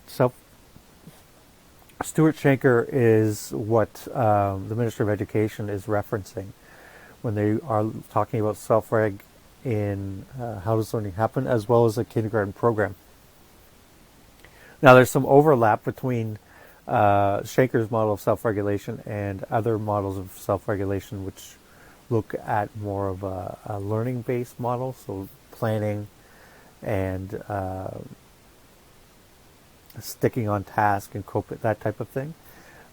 Stuart Shanker is what the Ministry of Education is referencing when they are talking about self-reg in How Does Learning Happen, as well as a kindergarten program. Now, there's some overlap between Shanker's model of self-regulation and other models of self-regulation, which look at more of a learning-based model, so planning and sticking on task and coping, that type of thing.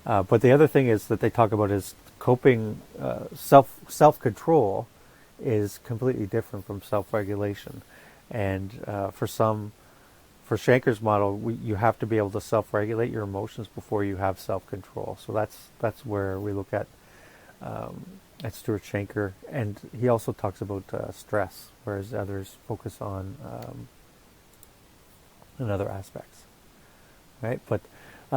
But the other thing is that they talk about is coping, self-control is completely different from self-regulation. And for Shanker's model, you have to be able to self-regulate your emotions before you have self-control. So that's where we look at Stuart Shanker. And he also talks about stress, whereas others focus on other aspects. Right? But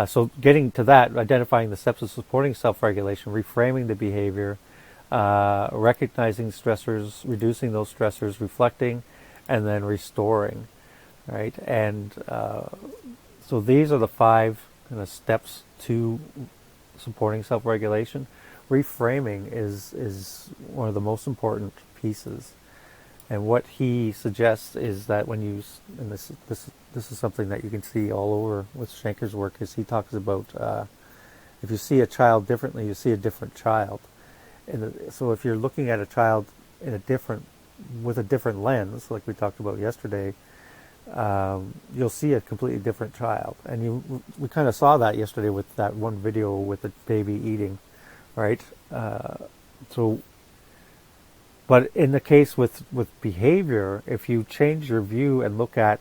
so getting to that, identifying the steps of supporting self-regulation, reframing the behavior, recognizing stressors, reducing those stressors, reflecting, and then restoring, right? And so these are the 5 kind of steps to supporting self-regulation. reframing is one of the most important pieces. And what he suggests is that when you, and this is something that you can see all over with Shanker's work, is he talks about if you see a child differently, you see a different child. And so if you're looking at a child in with a different lens, like we talked about yesterday, you'll see a completely different child. And we kind of saw that yesterday with that one video with the baby eating, right? But in the case with behavior, if you change your view and look at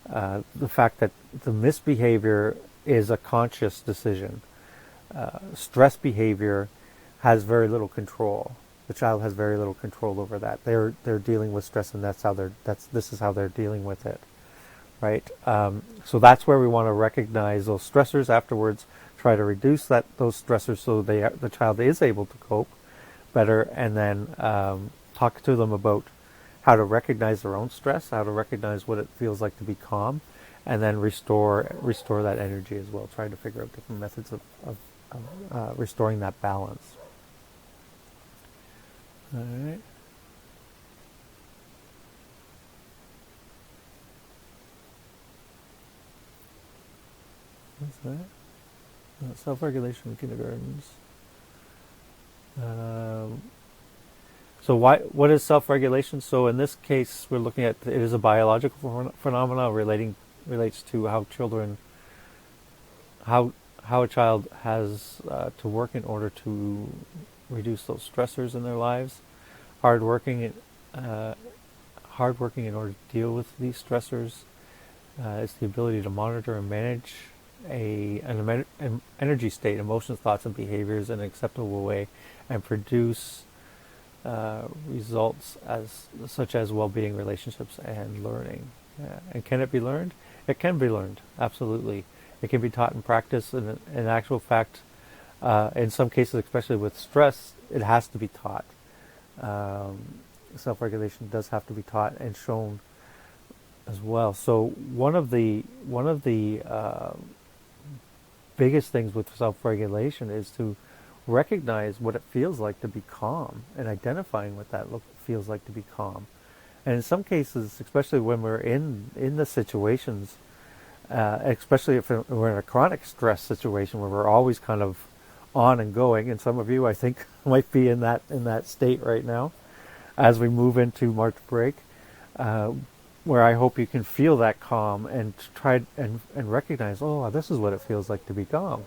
the fact that the misbehavior is a conscious decision, stress behavior has very little control. The child has very little control over that. They're dealing with stress, and this is how they're dealing with it, right? So that's where we want to recognize those stressors afterwards. Try to reduce those stressors so the child is able to cope better, and then talk to them about how to recognize their own stress, how to recognize what it feels like to be calm, and then restore that energy as well. Try to figure out different methods of restoring that balance. All right. What's that? Self-regulation in kindergartens. So what is self-regulation? So in this case, we're looking at, it is a biological phenomena relates to how a child has to work in order to reduce those stressors in their lives. Hardworking in order to deal with these stressors. It's the ability to monitor and manage an energy state, emotions, thoughts, and behaviors in an acceptable way, and produce results such as well-being, relationships, and learning. And can it be learned? It can be learned, absolutely. It can be taught in practice, and in actual fact, in some cases, especially with stress, it has to be taught. Self-regulation does have to be taught and shown as well. So one of the biggest things with self-regulation is to recognize what it feels like to be calm and identifying what that feels like to be calm. And in some cases, especially when we're in the situations, especially if we're in a chronic stress situation where we're always kind of on and going, and some of you, I think, might be in that state right now as we move into March break, where I hope you can feel that calm and try and recognize, oh, this is what it feels like to be calm.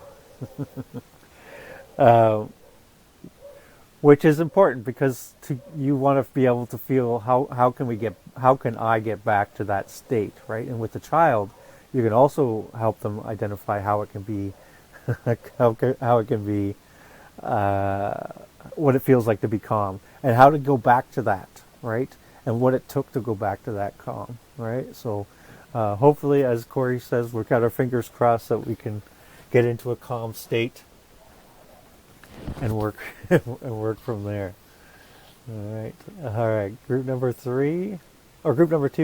Which is important because you want to be able to feel how can I get back to that state, right? And with the child, you can also help them identify how it can be, what it feels like to be calm, and how to go back to that, right? And what it took to go back to that calm, right? So hopefully, as Corey says, we've got our fingers crossed that we can get into a calm state and work from there. All right. Group number 2.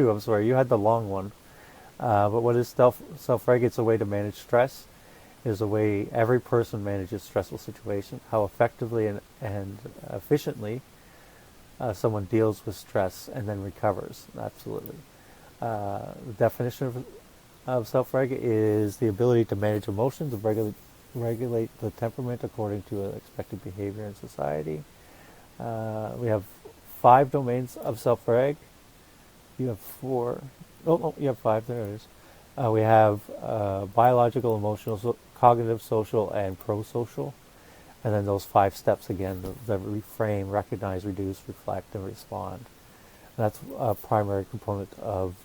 I'm sorry, you had the long one. But what is self-reg? It's a way to manage stress. It is a way every person manages stressful situations. How effectively and efficiently someone deals with stress and then recovers. Absolutely. The definition of self-reg is the ability to manage emotions, to regulate the temperament according to expected behavior in society. We have 5 domains of self-reg. You have 4. Oh, you have 5. There it is. We have biological, emotional, cognitive, social, and pro-social. And then those 5 steps again, the reframe, recognize, reduce, reflect, and respond. And that's a primary component of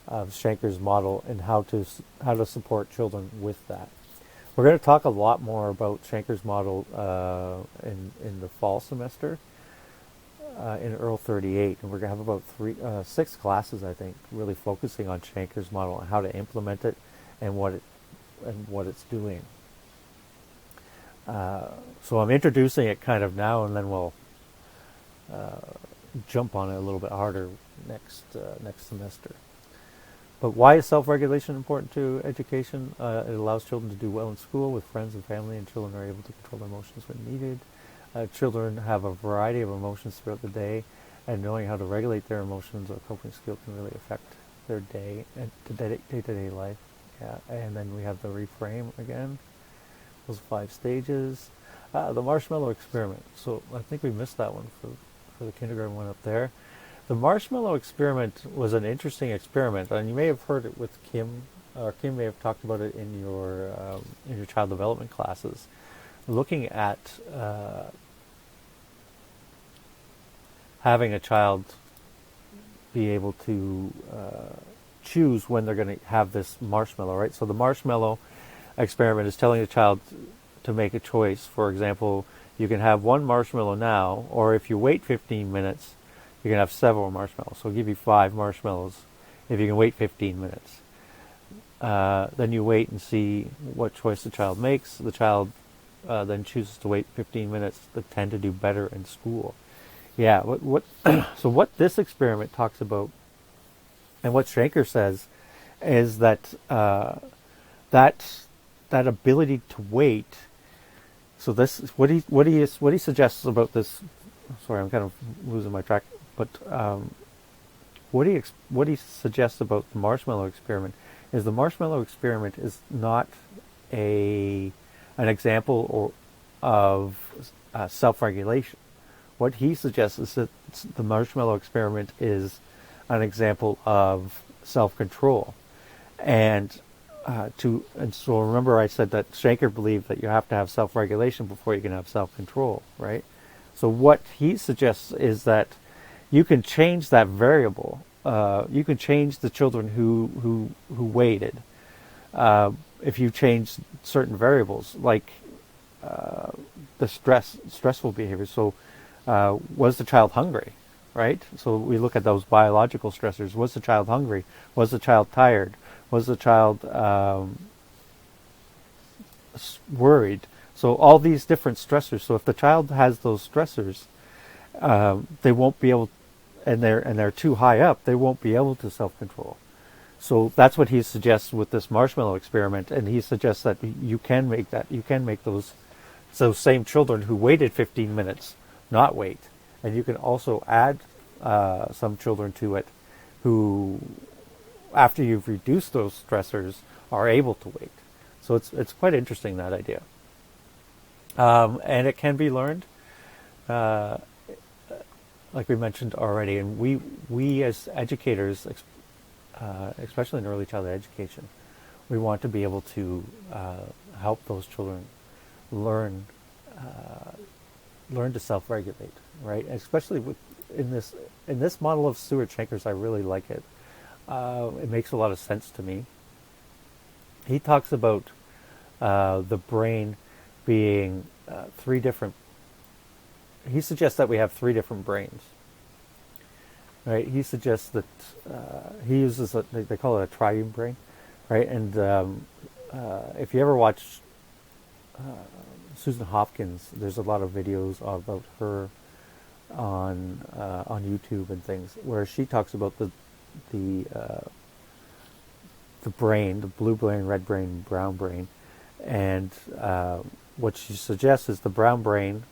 Shanker's model and how to support children with that. We're going to talk a lot more about Shanker's model in the fall semester in EARL 38, and we're going to have about 6 classes, I think, really focusing on Shanker's model and how to implement it and what it's doing. So I'm introducing it kind of now, and then we'll jump on it a little bit harder next semester. But why is self-regulation important to education? It allows children to do well in school with friends and family, and children are able to control their emotions when needed. children have a variety of emotions throughout the day, and knowing how to regulate their emotions or coping skill can really affect their day and day-to-day life. Yeah, and then we have the reframe again. Those 5 stages. The marshmallow experiment. So I think we missed that one for the kindergarten one up there. The marshmallow experiment was an interesting experiment, and you may have heard it with Kim, or Kim may have talked about it in your child development classes, looking at having a child be able to choose when they're going to have this marshmallow, right? So the marshmallow experiment is telling the child to make a choice. For example, you can have 1 marshmallow now, or if you wait 15 minutes, you can have several marshmallows. So I'll give you 5 marshmallows if you can wait 15 minutes. Then you wait and see what choice the child makes. The child then chooses to wait 15 minutes. They tend to do better in school. Yeah. So what this experiment talks about, and what Shanker says, is that that ability to wait. So this is what he suggests about this. Sorry, I'm kind of losing my track. But what he suggests about the marshmallow experiment is the marshmallow experiment is not an example of self-regulation. What he suggests is that the marshmallow experiment is an example of self-control, and so remember I said that Shanker believed that you have to have self-regulation before you can have self-control, right? So what he suggests is that you can change that variable. You can change the children who waited if you change certain variables, like the stressful behavior. So was the child hungry, right? So we look at those biological stressors. Was the child hungry? Was the child tired? Was the child worried? So all these different stressors. So if the child has those stressors, they won't be able, and they're too high up, they won't be able to self-control. So that's what he suggests with this marshmallow experiment, and he suggests that you can make those same children who waited 15 minutes not wait, and you can also add some children to it who, after you've reduced those stressors, are able to wait. So it's quite interesting, that idea. And it can be learned, like we mentioned already. And we as educators, especially in early childhood education, we want to be able to help those children learn to self-regulate, right? And especially in this model of Stuart Shanker's, I really like it. It makes a lot of sense to me. He talks about the brain being 3 different. He suggests that we have 3 different brains, right? He suggests that he uses they call it a triune brain, right? And if you ever watch Susan Hopkins, there's a lot of videos about her on YouTube and things where she talks about the brain, the blue brain, red brain, brown brain, and what she suggests is the brown brain,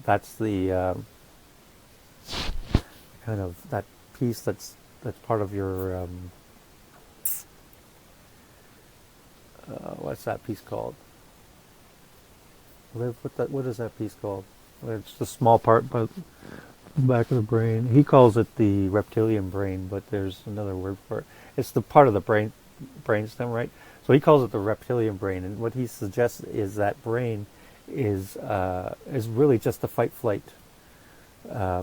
that's the kind of that piece that's part of your what's that piece called? Liv, what is that piece called? It's the small part, but back of the brain. He calls it the reptilian brain, but there's another word for it. It's the part of the brainstem, right? So he calls it the reptilian brain, and what he suggests is that brain is really just a fight, flight,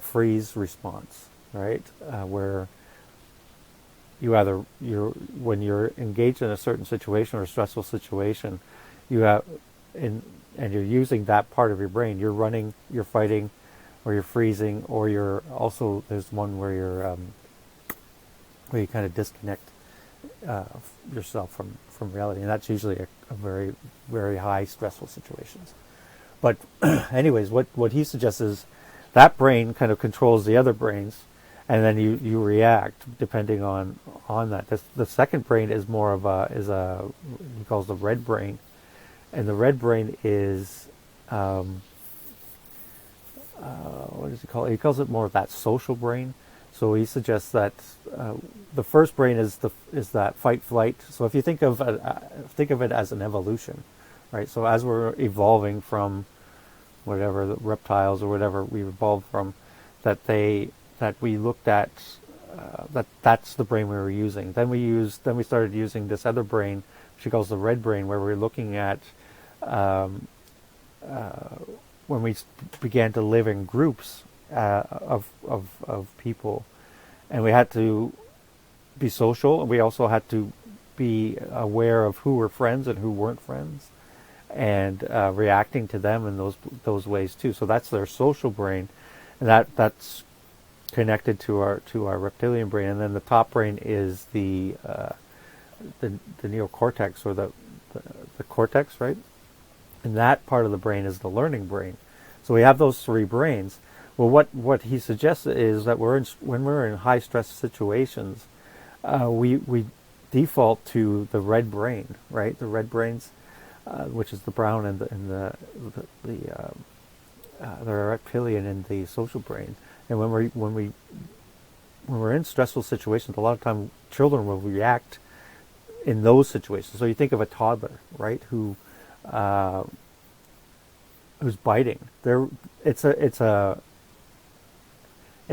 freeze response, right? Where when you're engaged in a certain situation or a stressful situation, and you're using that part of your brain. You're running, you're fighting, or you're freezing, or you're also, there's one where you kind of disconnect yourself from reality, and that's usually a very, very high stressful situations. But anyways, what he suggests is that brain kind of controls the other brains, and then you react depending on that. The second brain is more of he calls the red brain, and the red brain is what does he call it? He calls it more of that social brain. So he suggests that the first brain is that fight flight. So if you think of it as an evolution, right? So as we're evolving from whatever the reptiles or whatever we evolved from, that we looked at that's the brain we were using. Then we started using this other brain, which he calls the red brain, where we're looking at when we began to live in groups of people, and we had to be social, and we also had to be aware of who were friends and who weren't friends, and reacting to them in those ways too. So that's their social brain, and that's connected to our reptilian brain. And then the top brain is the neocortex, or the cortex, right? And that part of the brain is the learning brain. So we have those three brains. Well, what he suggests is that when we're in high stress situations, we default to the red brain, right? The red brains, which is the brown and the reptilian and the social brain. And when we're in stressful situations, a lot of time children will react in those situations. So you think of a toddler, right, who's biting. It's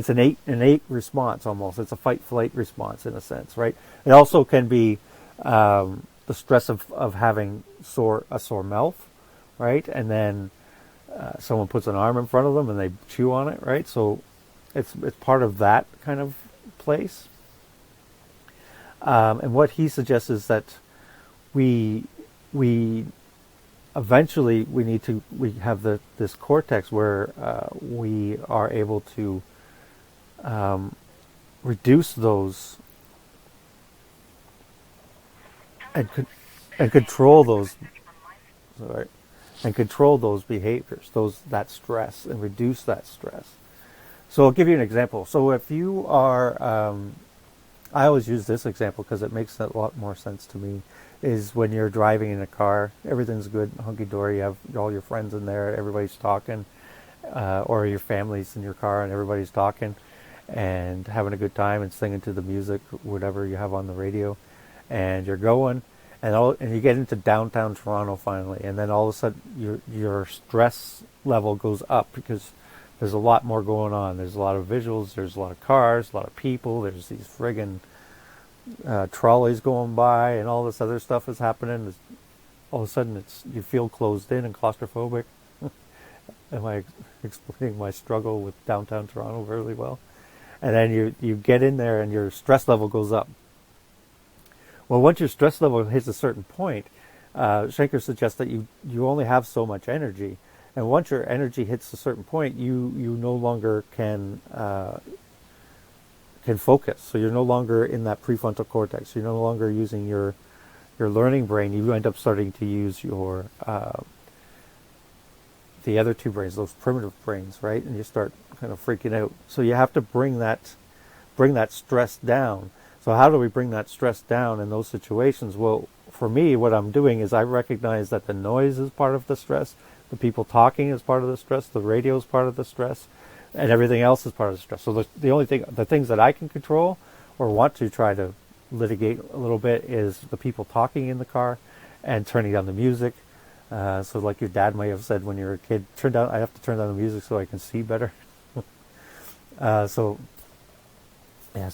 an innate response almost. It's a fight-flight response in a sense, right? It also can be the stress of having a sore mouth, right? And then someone puts an arm in front of them and they chew on it, right? So it's part of that kind of place. And what he suggests is that we eventually we have this cortex where we are able to reduce those and control those, sorry, and control those behaviors, that stress, and reduce that stress. So I'll give you an example. So if you are, I always use this example because it makes a lot more sense to me, is when you're driving in a car, everything's good, hunky-dory, you have all your friends in there, everybody's talking, or your family's in your car and everybody's talking and having a good time and singing to the music, whatever you have on the radio, and you're going, and you get into downtown Toronto finally, and then all of a sudden your stress level goes up because there's a lot more going on. There's a lot of visuals, there's a lot of cars, a lot of people, there's these friggin' trolleys going by, and all this other stuff is happening. All of a sudden you feel closed in and claustrophobic. Am I explaining my struggle with downtown Toronto really well? And then you get in there and your stress level goes up. Well, once your stress level hits a certain point, Schenker suggests that you only have so much energy. And once your energy hits a certain point, you no longer can focus. So you're no longer in that prefrontal cortex. You're no longer using your learning brain. You end up starting to use your the other two brains, those primitive brains, right? And you start kind of freaking out. So you have to bring that stress down. So how do we bring that stress down in those situations? Well, for me, what I'm doing is I recognize that the noise is part of the stress, the people talking is part of the stress, the radio is part of the stress, and everything else is part of the stress. So the things that I can control or want to try to litigate a little bit is the people talking in the car and turning down the music. So like your dad might have said when you were a kid, I have to turn down the music so I can see better. So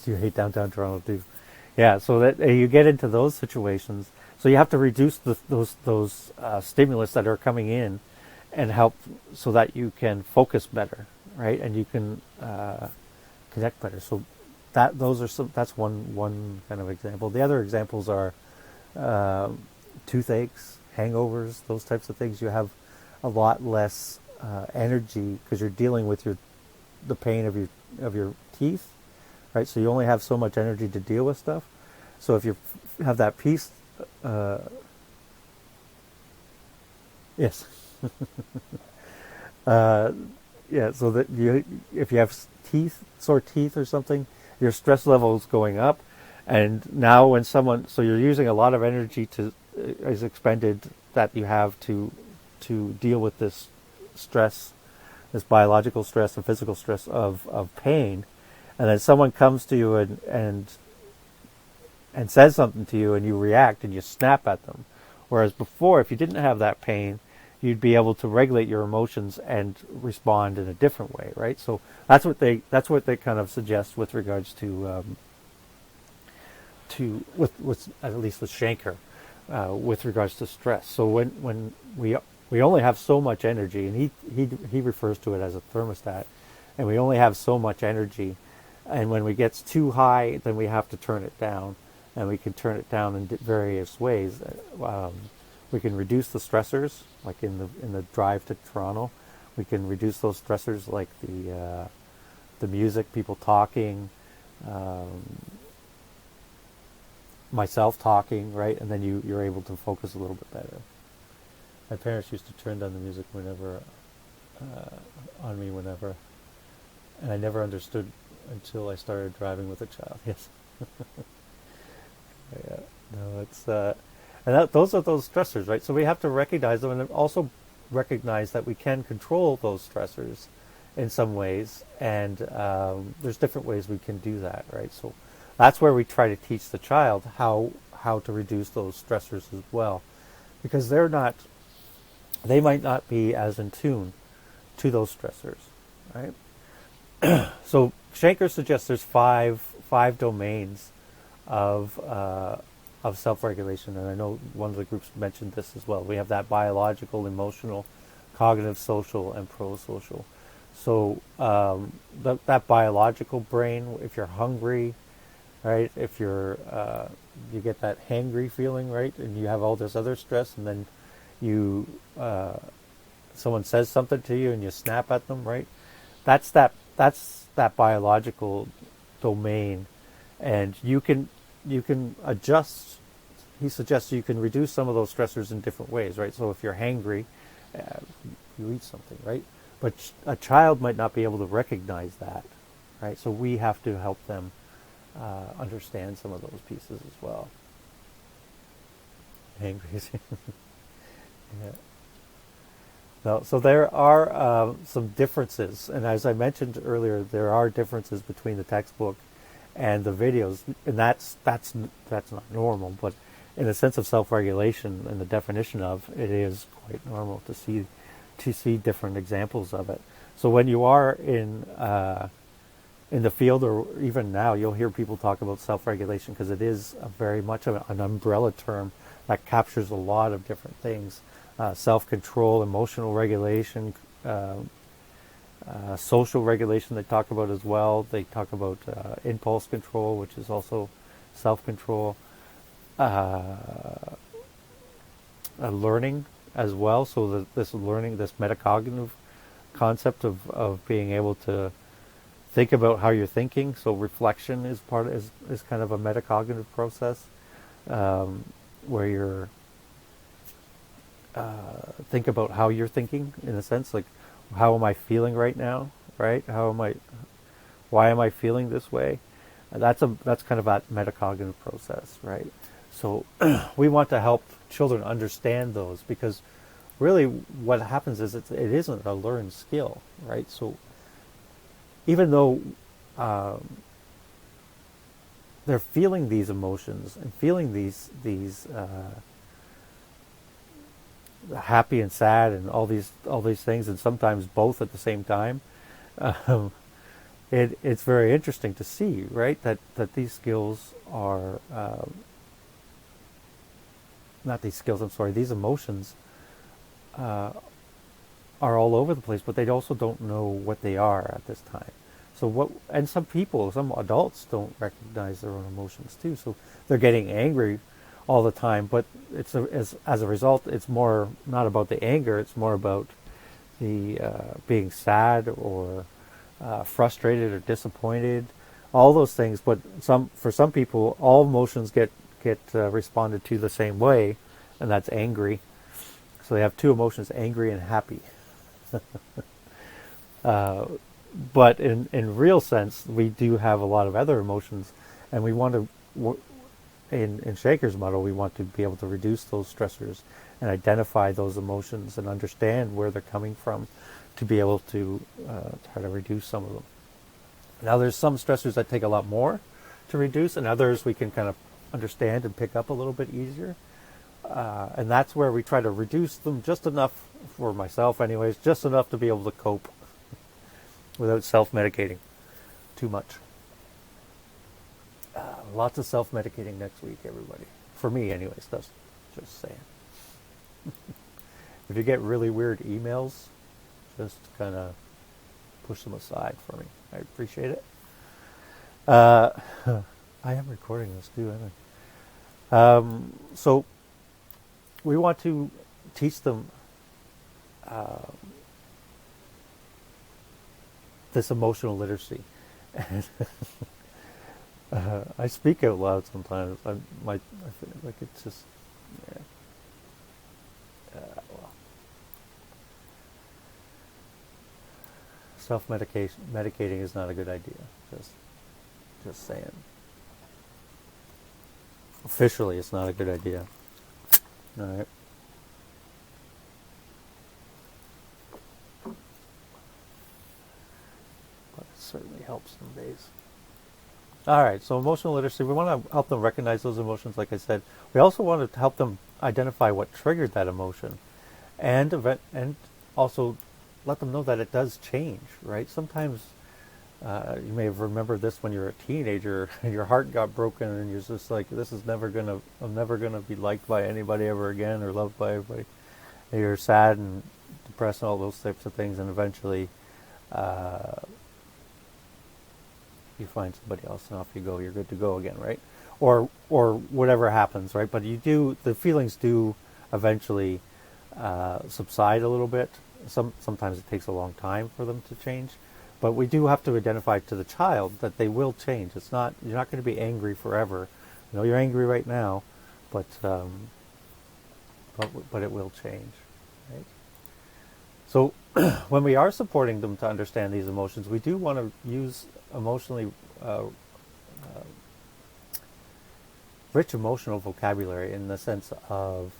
you hate downtown Toronto too. Yeah, so that you get into those situations. So you have to reduce those stimulus that are coming in and help so that you can focus better, right? And you can connect better. So that's one kind of example. The other examples are toothaches, hangovers, those types of things. You have a lot less energy because you're dealing with the pain of your teeth, right? So you only have so much energy to deal with stuff. So if you have that peace, yes, yeah. So that if you have sore teeth or something, your stress level is going up, and now so you're using a lot of energy is expended that you have to deal with this stress this biological stress and physical stress of pain, and then someone comes to you and says something to you, and you react and you snap at them. Whereas before, if you didn't have that pain, you'd be able to regulate your emotions and respond in a different way, right? So that's what they kind of suggest with regards to with at least with Shanker, with regards to stress. So when we only have so much energy, and he refers to it as a thermostat, and we only have so much energy, and when it gets too high, then we have to turn it down, and we can turn it down in various ways. We can reduce the stressors, like in the drive to Toronto. We can reduce those stressors, like the music, people talking, myself talking, right? And then you're able to focus a little bit better. My parents used to turn down the music on me whenever, and I never understood until I started driving with a child. Yes. Yeah. No, it's and those are those stressors, right? So we have to recognize them, and also recognize that we can control those stressors in some ways, and there's different ways we can do that, right? So that's where we try to teach the child how to reduce those stressors as well, because they might not be as in tune to those stressors, right? So Shanker suggests there's five domains of self-regulation, and I know one of the groups mentioned this as well. We have that biological, emotional, cognitive, social, and pro-social. So that biological brain, if you're hungry, right? If you're you get that hangry feeling, right? And you have all this other stress, and then someone says something to you and you snap at them, right? That's that biological domain, and you can adjust. He suggests you can reduce some of those stressors in different ways, right? So if you're hangry, you eat something, right? But a child might not be able to recognize that, right? So we have to help them understand some of those pieces as well. Hangry. Yeah. No, so there are some differences, and as I mentioned earlier, there are differences between the textbook and the videos, and that's not normal. But in the sense of self-regulation and the definition of it, is quite normal to see different examples of it. So when you are in the field, or even now, you'll hear people talk about self-regulation, because it is very much of an umbrella term that captures a lot of different things. Self-control, emotional regulation, social regulation they talk about as well. They talk about impulse control, which is also self-control. Learning as well. So this learning, this metacognitive concept of being able to think about how you're thinking. So reflection is kind of a metacognitive process, where you're think about how you're thinking, in a sense, like, how am I feeling right now, right? Why am I feeling this way? That's kind of a metacognitive process, right? So we want to help children understand those, because really what happens is it isn't a learned skill, right? So even though they're feeling these emotions and feeling these happy and sad and all these things, and sometimes both at the same time, it's very interesting to see, right, that these skills are not these skills, I'm sorry, these emotions are all over the place, but they also don't know what they are at this time. So and some adults don't recognize their own emotions too. So they're getting angry all the time, but as a result, it's more not about the anger, it's more about the being sad or frustrated or disappointed, all those things. But for some people, all emotions get responded to the same way, and that's angry. So they have two emotions, angry and happy. But in real sense, we do have a lot of other emotions, and we want to, in Shaker's model, we want to be able to reduce those stressors and identify those emotions and understand where they're coming from, to be able to try to reduce some of them. Now, there's some stressors that take a lot more to reduce, and others we can kind of understand and pick up a little bit easier. And that's where we try to reduce them just enough, for myself anyways, just enough to be able to cope without self-medicating too much. Lots of self-medicating next week, everybody. For me anyways, that's just saying. If you get really weird emails, just kind of push them aside for me. I appreciate it. I am recording this too, aren't I? So we want to teach them this emotional literacy. And I speak out loud sometimes. I feel like it's just, yeah. Well. Medicating is not a good idea. Just saying. Officially, it's not a good idea. All right. But it certainly helps some days. All right, so emotional literacy, we want to help them recognize those emotions, like I said. We also want to help them identify what triggered that emotion, and also let them know that it does change, right? Sometimes you may have remembered this when you were a teenager, your heart got broken, and you're just like, I'm never gonna be liked by anybody ever again, or loved by everybody. And you're sad and depressed and all those types of things, and eventually you find somebody else and off you go. You're good to go again, right? Or whatever happens, right? But the feelings do eventually subside a little bit. Sometimes it takes a long time for them to change, but we do have to identify to the child that they will change. You're not going to be angry forever. You know, you're angry right now, but it will change, right? So when we are supporting them to understand these emotions, we do want to use emotionally rich emotional vocabulary, in the sense of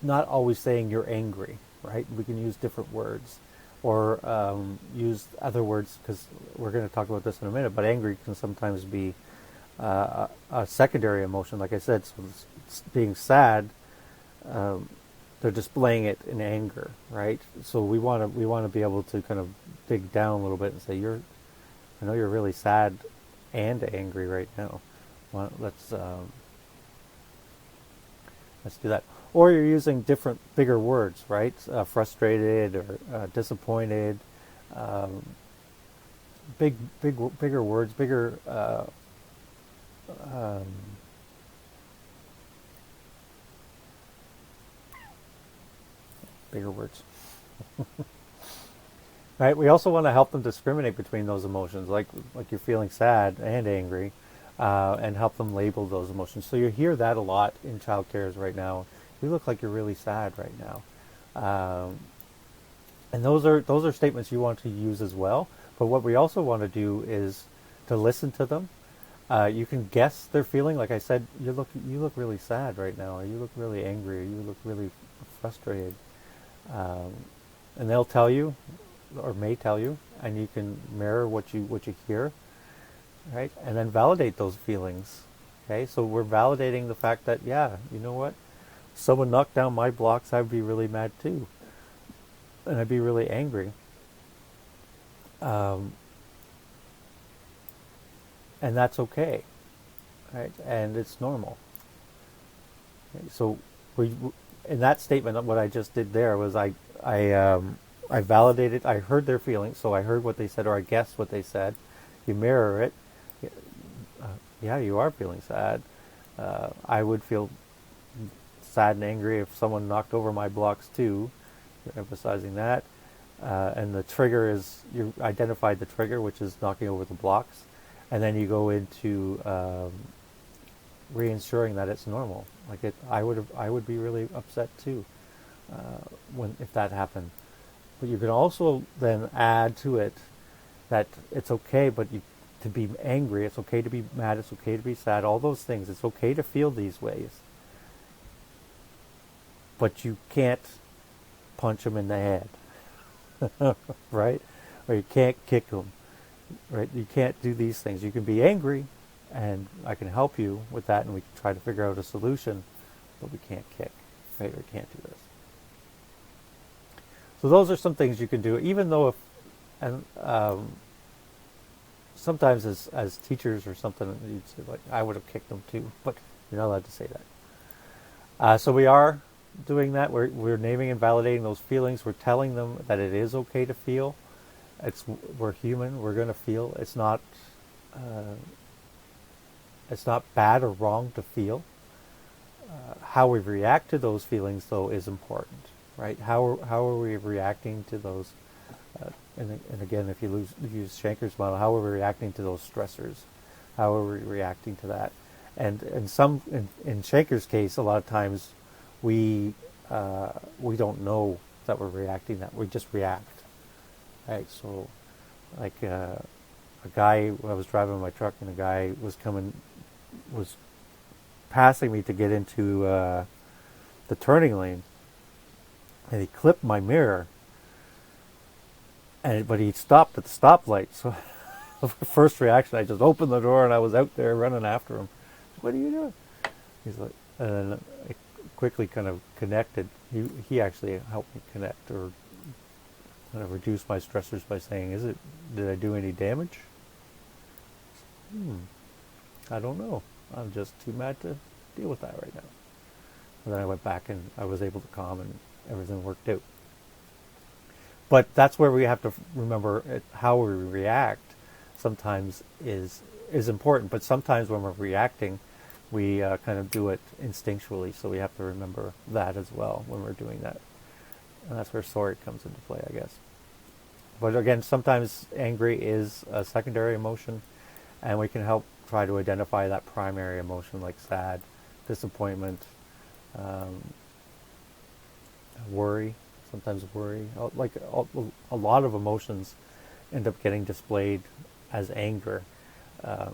not always saying you're angry, right? We can use different words, or use other words, because we're going to talk about this in a minute, but angry can sometimes be a secondary emotion, like I said. So being sad, they're displaying it in anger, right? So we want to be able to kind of dig down a little bit and say, I know you're really sad and angry right now. Well, let's do that. Or you're using bigger words, right? Frustrated or disappointed. Bigger words, bigger. Bigger words. Right? We also want to help them discriminate between those emotions, like you're feeling sad and angry, and help them label those emotions. So you hear that a lot in child cares right now. You look like you're really sad right now, and those are statements you want to use as well. But what we also want to do is to listen to them. You can guess their feeling. Like I said, you look really sad right now, or you look really angry, or you look really frustrated. And they'll tell you, or may tell you, and you can mirror what you hear, right? And then validate those feelings. Okay, so we're validating the fact that, yeah, you know what? Someone knocked down my blocks, I'd be really mad too, and I'd be really angry. And that's okay, right? And it's normal. Okay, so in that statement, what I just did there was I validated. I heard their feelings, so I heard what they said, or I guessed what they said. You mirror it. Yeah, you are feeling sad. I would feel sad and angry if someone knocked over my blocks too. You're emphasizing that. And the trigger is, you identified the trigger, which is knocking over the blocks, and then you go into reassuring that it's normal. Like I would be really upset too if that happened. But you can also then add to it that it's okay, to be angry, it's okay to be mad, it's okay to be sad, all those things. It's okay to feel these ways. but you can't punch them in the head, right? Or you can't kick them, right? You can't do these things. You can be angry, and I can help you with that, and we can try to figure out a solution, but we can't kick, right? We can't do this. So those are some things you can do, even though if, and sometimes as teachers or something, you'd say, like, I would have kicked them too, but you're not allowed to say that. So we are doing that. We're naming and validating those feelings. We're telling them that it is okay to feel. We're human. We're going to feel. It's not bad or wrong to feel. How we react to those feelings, though, is important, right? How are we reacting to those? And again, if you use Shanker's model, how are we reacting to those stressors? How are we reacting to that? And in Shanker's case, a lot of times we don't know that we're reacting. That we just react, right? So, like a guy, when I was driving my truck, and a guy was passing me to get into the turning lane, and he clipped my mirror. But he stopped at the stoplight, so the first reaction, I just opened the door and I was out there running after him. What are you doing? He's like, and then I quickly kind of connected. He actually helped me connect, or kind of reduce my stressors by saying, did I do any damage? I don't know. I'm just too mad to deal with that right now. And then I went back and I was able to calm, and everything worked out. But that's where we have to remember how we react sometimes is important. But sometimes when we're reacting, we kind of do it instinctually. So we have to remember that as well when we're doing that. And that's where sorry comes into play, I guess. But again, sometimes angry is a secondary emotion, and we can help try to identify that primary emotion, like sad, disappointment, worry. Sometimes worry, like a lot of emotions end up getting displayed as anger.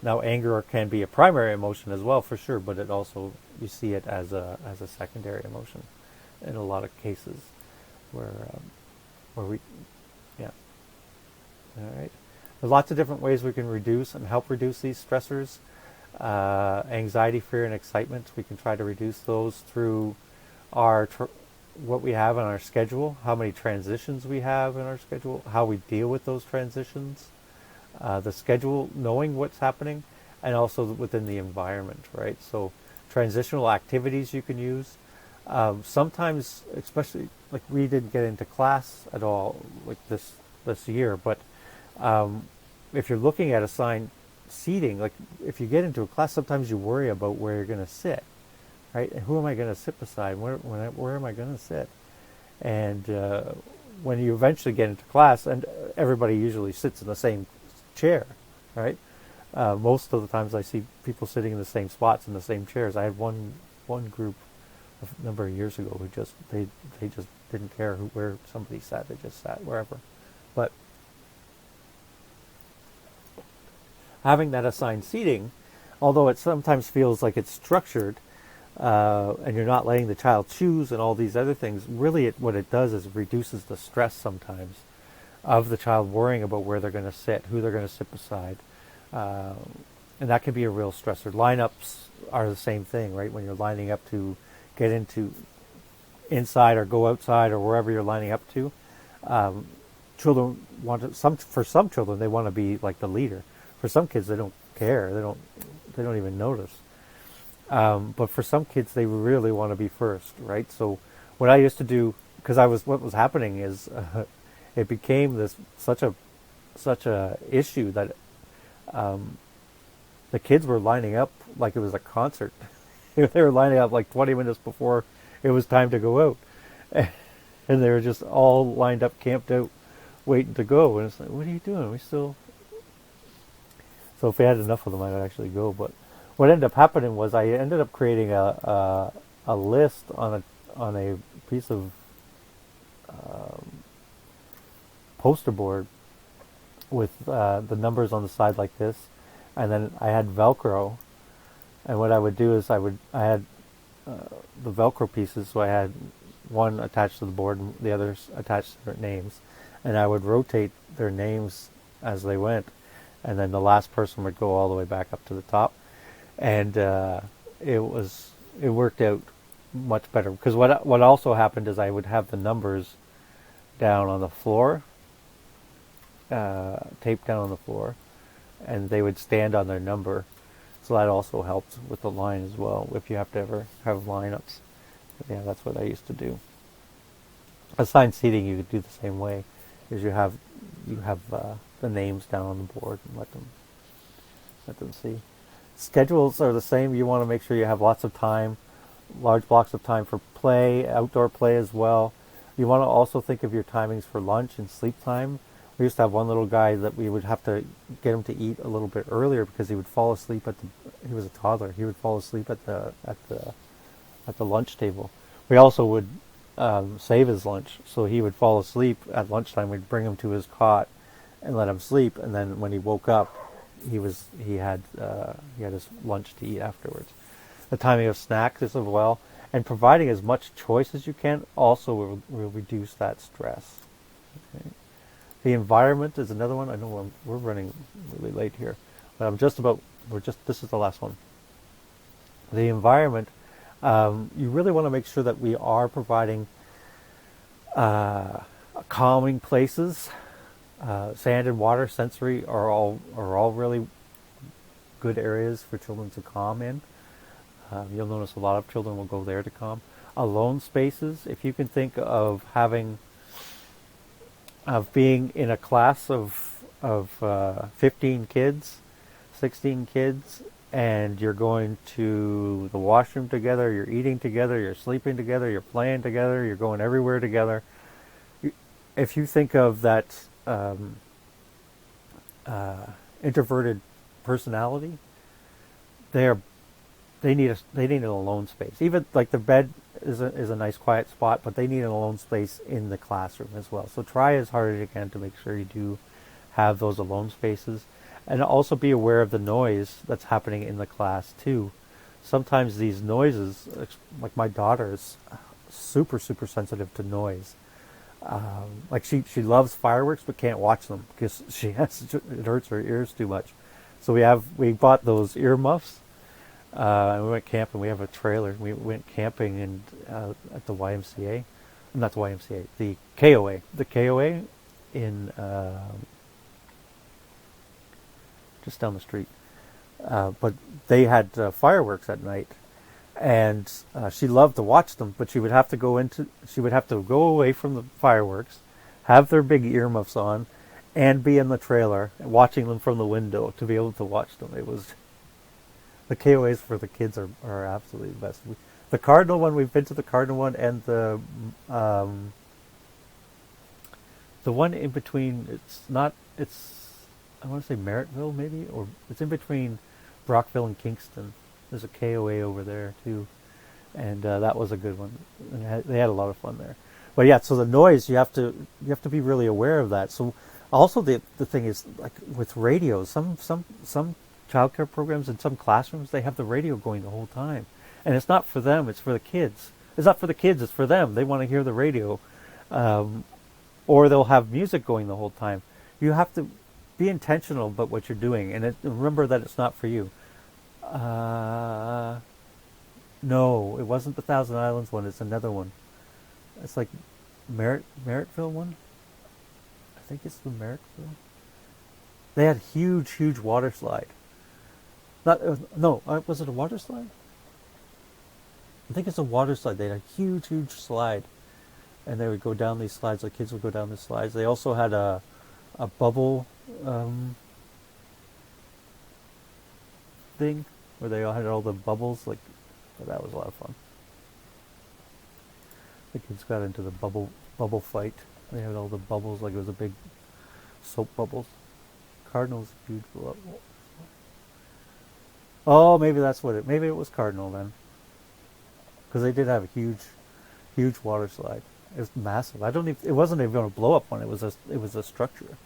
Now, anger can be a primary emotion as well, for sure, but it also, you see it as a secondary emotion in a lot of cases where we, yeah. All right. There's lots of different ways we can reduce and help reduce these stressors. Anxiety, fear, and excitement. We can try to reduce those through what we have on our schedule, how many transitions we have in our schedule, how we deal with those transitions, the schedule, knowing what's happening, and also within the environment, right? So transitional activities you can use. Sometimes, especially, like, we didn't get into class at all like this year, but if you're looking at assigned seating, like if you get into a class, sometimes you worry about where you're going to sit. Right? And who am I going to sit beside? Where am I going to sit? And when you eventually get into class, and everybody usually sits in the same chair, right? Most of the times I see people sitting in the same spots in the same chairs. I had one group a number of years ago who they just didn't care where somebody sat. They just sat wherever. But having that assigned seating, although it sometimes feels like it's structured, and you're not letting the child choose and all these other things, really what it does is it reduces the stress sometimes of the child worrying about where they're going to sit, who they're going to sit beside. And that can be a real stressor. Lineups are the same thing, right? When you're lining up to get into inside or go outside or wherever you're lining up to, children for some children, they want to be like the leader. For some kids, they don't care. They don't even notice. But for some kids, they really want to be first, right? So what I used to do, because what was happening is it became such a issue that the kids were lining up like it was a concert. They were lining up like 20 minutes before it was time to go out, and they were just all lined up, camped out, waiting to go. And it's like, what are you doing? We still. So if we had enough of them, I'd actually go, but. What ended up happening was I ended up creating a list on a piece of poster board with the numbers on the side like this, and then I had Velcro. And what I would do is I had the Velcro pieces. So I had one attached to the board and the others attached to their names, and I would rotate their names as they went, and then the last person would go all the way back up to the top, and it worked out much better because what also happened is I would have the numbers down on the floor, taped down on the floor, and they would stand on their number. So that also helped with the line as well, if you have to ever have lineups. But yeah, that's what I used to do. Assigned seating, you could do the same way, is you have the names down on the board and let them see. Schedules are the same. You want to make sure you have lots of time, large blocks of time for play, outdoor play as well. You want to also think of your timings for lunch and sleep time. We used to have one little guy that we would have to get him to eat a little bit earlier because he would fall asleep he was a toddler. He would fall asleep at the lunch table. We also would save his lunch, so he would fall asleep at lunchtime. We'd bring him to his cot and let him sleep, and then when he woke up, he had his lunch to eat afterwards. The timing of snacks as well, and providing as much choice as you can also will reduce that stress. Okay. The environment is another one. I know we're running really late here, but this is the last one. The environment, you really want to make sure that we are providing calming places. Sand and water, sensory are all really good areas for children to calm in. You'll notice a lot of children will go there to calm. Alone spaces, if you can think of being in a class of 15 kids, 16 kids, and you're going to the washroom together, you're eating together, you're sleeping together, you're playing together, you're going everywhere together. If you think of that introverted personality, they need an alone space. Even like the bed is a nice quiet spot, but they need an alone space in the classroom as well. So try as hard as you can to make sure you do have those alone spaces, and also be aware of the noise that's happening in the class too. Sometimes these noises, like my daughter is super sensitive to noise. Like she loves fireworks but can't watch them because it hurts her ears too much. So we bought those ear muffs. And we went camping. We have a trailer. We went camping at the YMCA, not the YMCA, the KOA. The KOA in just down the street. But they had fireworks at night, and she loved to watch them. But she would have to go away from the fireworks, have their big earmuffs on, and be in the trailer watching them from the window to be able to watch them. It was. The KOAs for the kids are absolutely the best. The Cardinal one, we've been to the Cardinal one, and the one in between. I want to say Merrittville maybe, or it's in between Brockville and Kingston. There's a KOA over there too, and that was a good one. And they had a lot of fun there. But yeah, so the noise you have to be really aware of that. So also the thing is, like with radios, some childcare programs in some classrooms, they have the radio going the whole time, and it's not for them, it's for the kids. It's not for the kids, it's for them. They want to hear the radio, or they'll have music going the whole time. You have to be intentional about what you're doing, and remember that it's not for you. No, it wasn't the Thousand Islands one, it's another one. It's like Merrittville one. I think it's the Merrittville. They had huge water slide. Was it a water slide? I think it's a water slide. They had a huge slide, and they would go down these slides. The kids would go down these slides. They also had a bubble thing where they all had all the bubbles. That was a lot of fun. The kids got into the bubble fight. They had all the bubbles like it was a big soap bubbles. Cardinal's huge. Oh, maybe that's what maybe it was Cardinal then. Because they did have a huge water slide. It was massive. It wasn't even a blow up one. It was a structure.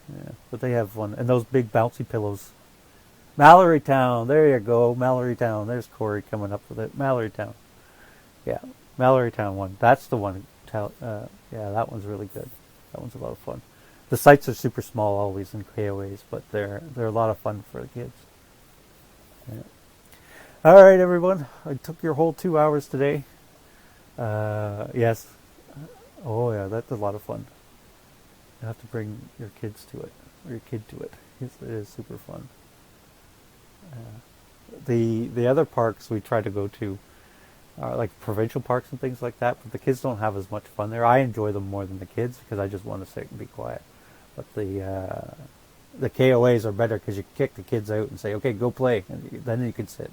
Yeah, but they have one, and those big bouncy pillows. Mallorytown, there you go, Mallorytown. There's Corey coming up with it. Mallorytown. Yeah, Mallorytown one. That's the one. Yeah, that one's really good. That one's a lot of fun. The sites are super small always in KOAs, but they're a lot of fun for the kids. Yeah. All right, everyone. I took your whole 2 hours today. Yes. Oh, yeah, that's a lot of fun. You have to bring your kids to it, or your kid to it. It is super fun. The other parks we try to go to are like provincial parks and things like that, but the kids don't have as much fun there. I enjoy them more than the kids because I just want to sit and be quiet. But the KOAs are better because you kick the kids out and say, okay, go play. And then you can sit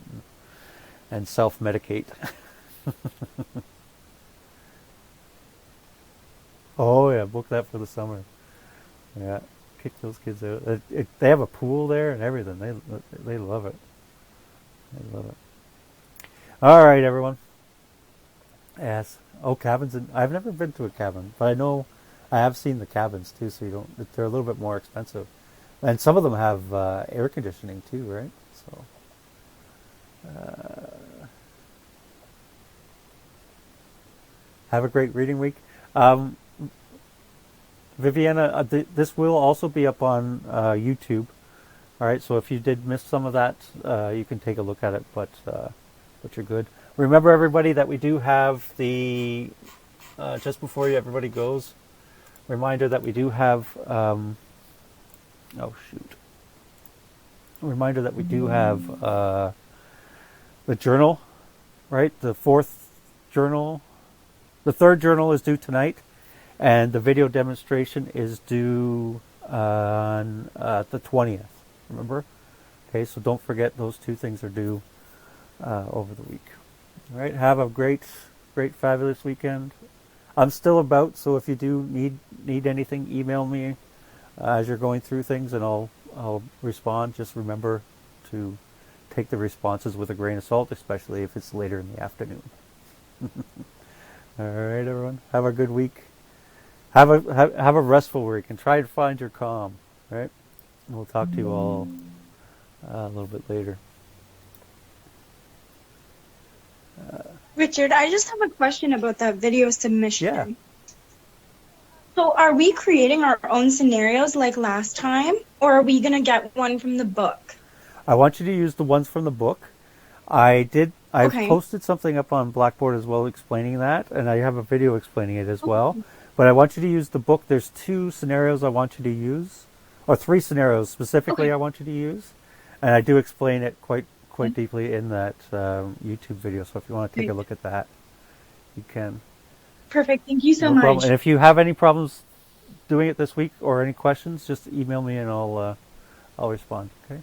and self-medicate. Oh, yeah, book that for the summer. Yeah, kick those kids out. They have a pool there and everything. They love it. They love it. All right, everyone. Yes. Oh, cabins. I've never been to a cabin, but I know I have seen the cabins too. So they're a little bit more expensive, and some of them have air conditioning too, right? So. Have a great reading week. Viviana, this will also be up on YouTube. All right, so if you did miss some of that, you can take a look at it, but you're good. Remember, everybody, that we do have the, just before everybody goes, reminder that we do have, reminder that we do have the journal, right? The third journal is due tonight, and the video demonstration is due on the 20th. Remember? Okay, so don't forget those two things are due over the week. All right, have a great, fabulous weekend. I'm still about, so if you do need anything, email me as you're going through things, and I'll respond. Just remember to take the responses with a grain of salt, especially if it's later in the afternoon. All right, everyone. Have a good week. Have a restful week, and try to find your calm. Right? And we'll talk to you all a little bit later. Richard, I just have a question about that video submission. Yeah. So are we creating our own scenarios like last time, or are we going to get one from the book? I want you to use the ones from the book. I've Okay. posted something up on Blackboard as well explaining that, and I have a video explaining it as well. But I want you to use the book. There's 2 scenarios I want you to use, or 3 scenarios specifically I want you to use. And I do explain it quite deeply in that YouTube video. So if you want to take a look at that, you can. Perfect. Thank you so No much. problem. And if you have any problems doing it this week or any questions, just email me and I'll respond. Okay.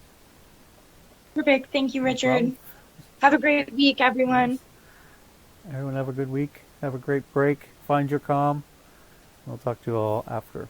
Perfect. Thank you, No Richard. problem. Have a great week, everyone. Everyone have a good week. Have a great break. Find your calm. I'll talk to you all after.